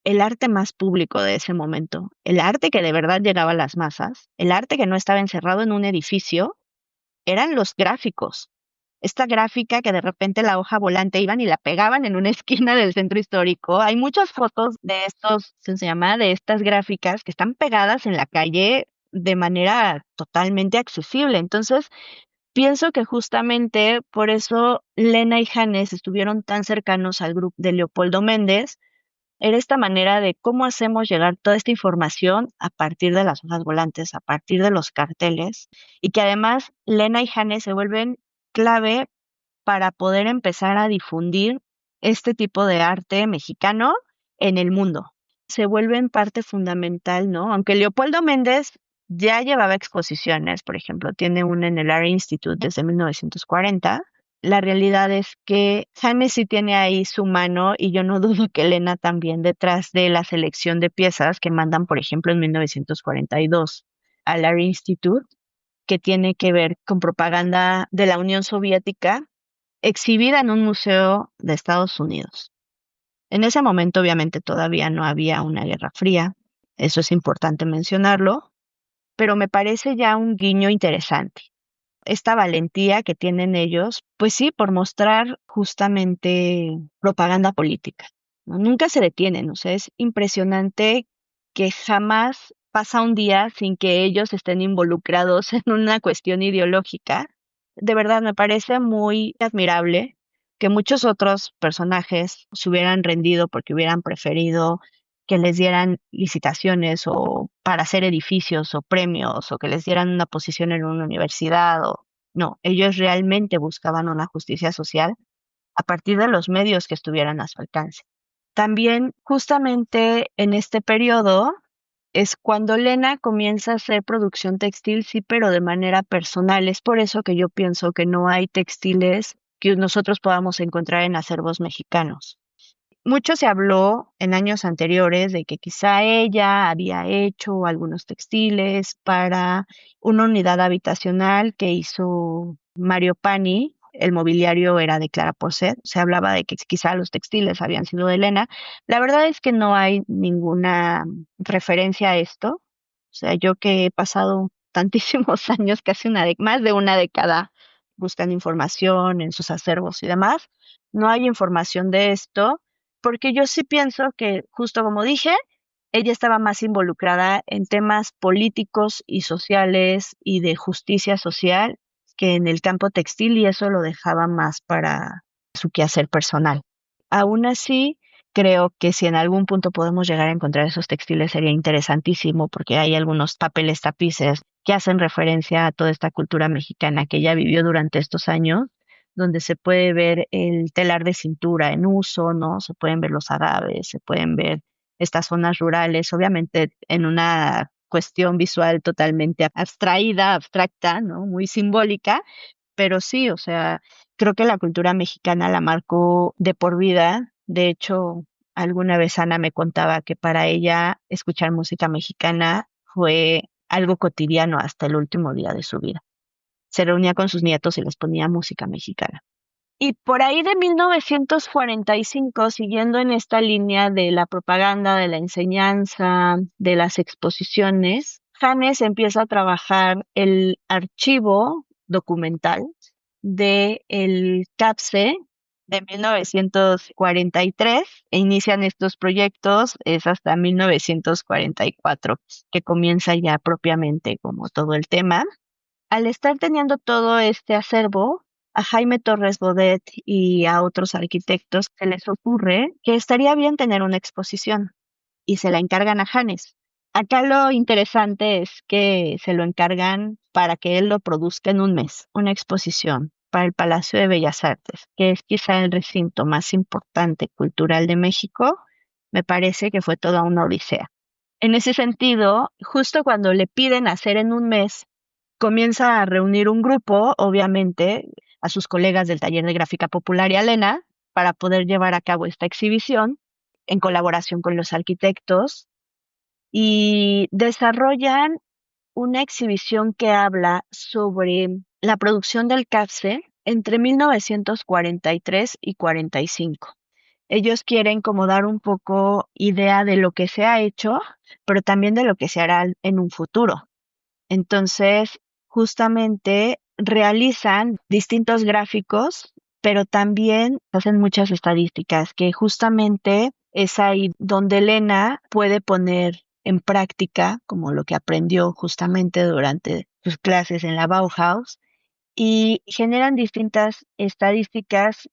Speaker 1: el arte más público de ese momento, el arte que de verdad llegaba a las masas, el arte que no estaba encerrado en un edificio, eran los gráficos. Esta gráfica que de repente la hoja volante iban y la pegaban en una esquina del centro histórico. Hay muchas fotos de estos, ¿cómo se llama? De estas gráficas que están pegadas en la calle de manera totalmente accesible. Entonces, pienso que justamente por eso Lena y Hannes estuvieron tan cercanos al grupo de Leopoldo Méndez. Era esta manera de cómo hacemos llegar toda esta información a partir de las hojas volantes, a partir de los carteles, y que además Lena y Hannes se vuelven clave para poder empezar a difundir este tipo de arte mexicano en el mundo. Se vuelven parte fundamental, ¿no? Aunque Leopoldo Méndez ya llevaba exposiciones, por ejemplo, tiene una en el Art Institute desde 1940. La realidad es que Jaime sí tiene ahí su mano y yo no dudo que Elena también detrás de la selección de piezas que mandan, por ejemplo, en 1942 al Art Institute, que tiene que ver con propaganda de la Unión Soviética exhibida en un museo de Estados Unidos. En ese momento, obviamente, todavía no había una guerra fría, eso es importante mencionarlo, pero me parece ya un guiño interesante. Esta valentía que tienen ellos, pues sí, por mostrar justamente propaganda política, ¿no? Nunca se detienen, o sea, es impresionante que jamás pasa un día sin que ellos estén involucrados en una cuestión ideológica. De verdad, me parece muy admirable que muchos otros personajes se hubieran rendido porque hubieran preferido que les dieran licitaciones o para hacer edificios o premios o que les dieran una posición en una universidad o no, ellos realmente buscaban una justicia social a partir de los medios que estuvieran a su alcance. También justamente en este periodo es cuando Lena comienza a hacer producción textil, sí, pero de manera personal. Es por eso que yo pienso que no hay textiles que nosotros podamos encontrar en acervos mexicanos. Mucho se habló en años anteriores de que quizá ella había hecho algunos textiles para una unidad habitacional que hizo Mario Pani. El mobiliario era de Clara Porcel. Se hablaba de que quizá los textiles habían sido de Elena. La verdad es que no hay ninguna referencia a esto. O sea, yo que he pasado tantísimos años, casi más de una década, buscando información en sus acervos y demás, no hay información de esto porque yo sí pienso que, justo como dije, ella estaba más involucrada en temas políticos y sociales y de justicia social que en el campo textil y eso lo dejaba más para su quehacer personal. Aún así, creo que si en algún punto podemos llegar a encontrar esos textiles sería interesantísimo porque hay algunos papeles tapices que hacen referencia a toda esta cultura mexicana que ella vivió durante estos años donde se puede ver el telar de cintura en uso, ¿no? Se pueden ver los agaves, se pueden ver estas zonas rurales, obviamente en una cuestión visual totalmente abstraída, abstracta, ¿no? Muy simbólica, pero sí, o sea, creo que la cultura mexicana la marcó de por vida. De hecho, alguna vez Ana me contaba que para ella escuchar música mexicana fue algo cotidiano hasta el último día de su vida. Se reunía con sus nietos y les ponía música mexicana. Y por ahí de 1945, siguiendo en esta línea de la propaganda, de la enseñanza, de las exposiciones, Hannes empieza a trabajar el archivo documental de el CAPSE de 1943 e inician estos proyectos, es hasta 1944 que comienza ya propiamente como todo el tema. Al estar teniendo todo este acervo, a Jaime Torres Bodet y a otros arquitectos se les ocurre que estaría bien tener una exposición y se la encargan a Hannes. Acá lo interesante es que se lo encargan para que él lo produzca en un mes, una exposición para el Palacio de Bellas Artes, que es quizá el recinto más importante cultural de México. Me parece que fue toda una odisea. En ese sentido, justo cuando le piden hacer en un mes, comienza a reunir un grupo, obviamente, a sus colegas del taller de gráfica popular y a Lena, para poder llevar a cabo esta exhibición. en colaboración con los arquitectos, y desarrollan una exhibición que habla sobre la producción del CAFCE entre 1943 y 45. Ellos quieren como dar un poco idea de lo que se ha hecho, pero también de lo que se hará en un futuro. Entonces, justamente realizan distintos gráficos, pero también hacen muchas estadísticas, que justamente es ahí donde Elena puede poner en práctica como lo que aprendió justamente durante sus clases en la Bauhaus, y generan distintas estadísticas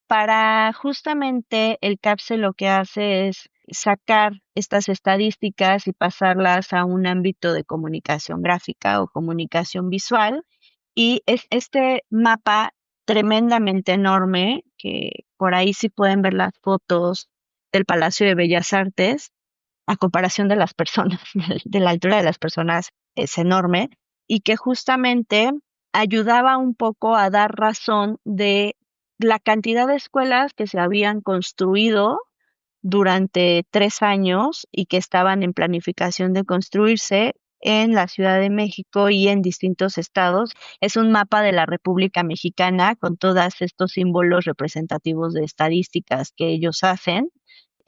Speaker 1: para justamente el CAPSE. Lo que hace es sacar estas estadísticas y pasarlas a un ámbito de comunicación gráfica o comunicación visual. Y es este mapa tremendamente enorme, que por ahí sí pueden ver las fotos del Palacio de Bellas Artes, a comparación de las personas, de la altura de las personas es enorme, y que justamente ayudaba un poco a dar razón de la cantidad de escuelas que se habían construido durante 3 años y que estaban en planificación de construirse en la Ciudad de México y en distintos estados. Es un mapa de la República Mexicana con todos estos símbolos representativos de estadísticas que ellos hacen,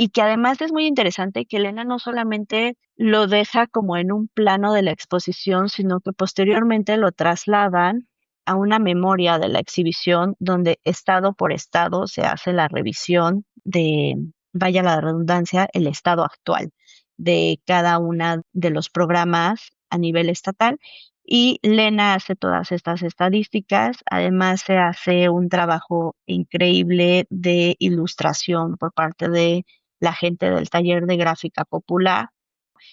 Speaker 1: y que además es muy interesante que Elena no solamente lo deja como en un plano de la exposición, sino que posteriormente lo trasladan a una memoria de la exhibición donde estado por estado se hace la revisión de, vaya la redundancia, el estado actual de cada una de los programas a nivel estatal. Y Lena hace todas estas estadísticas. Además, se hace un trabajo increíble de ilustración por parte de la gente del taller de gráfica popular.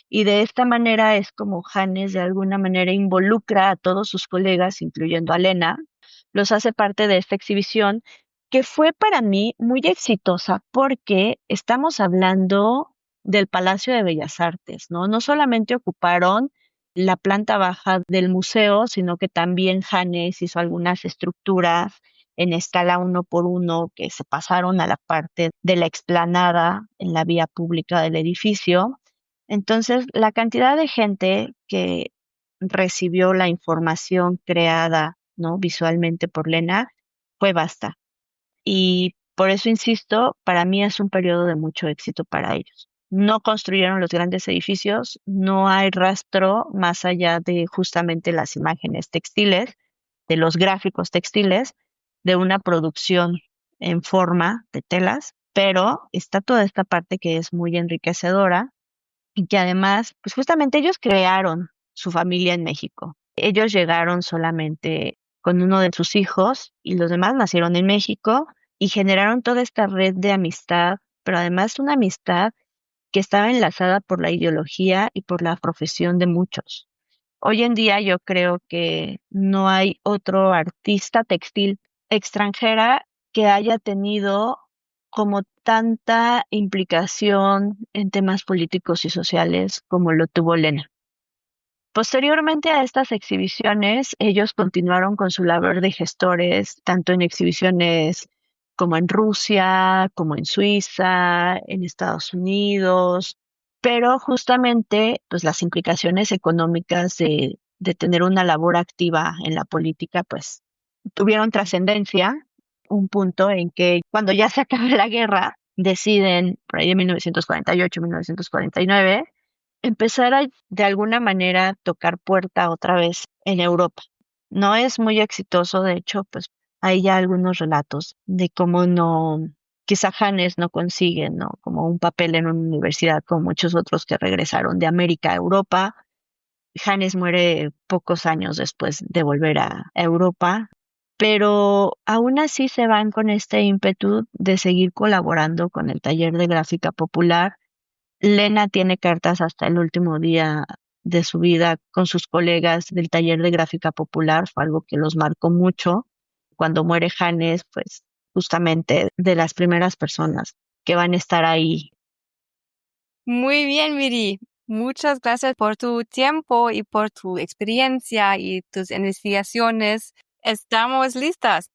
Speaker 1: Y de esta manera es como Hannes de alguna manera involucra a todos sus colegas, incluyendo a Lena, los hace parte de esta exhibición, que fue para mí muy exitosa porque estamos hablando del Palacio de Bellas Artes, ¿no? No solamente ocuparon la planta baja del museo, sino que también Hannes hizo algunas estructuras en escala 1 por 1 que se pasaron a la parte de la explanada en la vía pública del edificio. Entonces, la cantidad de gente que recibió la información creada, ¿no?, visualmente por Lena fue vasta. Y por eso insisto, para mí es un periodo de mucho éxito para ellos. No construyeron los grandes edificios, no hay rastro más allá de justamente las imágenes textiles, de los gráficos textiles, de una producción en forma de telas, pero está toda esta parte que es muy enriquecedora y que además, pues justamente ellos crearon su familia en México. Ellos llegaron solamente con uno de sus hijos y los demás nacieron en México, y generaron toda esta red de amistad, pero además una amistad que estaba enlazada por la ideología y por la profesión de muchos. Hoy en día yo creo que no hay otro artista textil extranjera que haya tenido como tanta implicación en temas políticos y sociales como lo tuvo Lena. Posteriormente a estas exhibiciones, ellos continuaron con su labor de gestores, tanto en exhibiciones como en Rusia, como en Suiza, en Estados Unidos, pero justamente pues las implicaciones económicas de tener una labor activa en la política pues tuvieron trascendencia, un punto en que cuando ya se acaba la guerra, deciden, por ahí en 1948, 1949, empezar a de alguna manera tocar puerta otra vez en Europa. No es muy exitoso, de hecho, pues hay ya algunos relatos de cómo no, quizá Hannes no consigue, ¿no?, como un papel en una universidad como muchos otros que regresaron de América a Europa. Hannes muere pocos años después de volver a Europa, pero aún así se van con este ímpetu de seguir colaborando con el taller de gráfica popular. Lena tiene cartas hasta el último día de su vida con sus colegas del taller de gráfica popular, fue algo que los marcó mucho. Cuando muere Hannes, pues justamente de las primeras personas que van a estar ahí.
Speaker 2: Muy bien, Viri. Muchas gracias por tu tiempo y por tu experiencia y tus investigaciones. Estamos listas.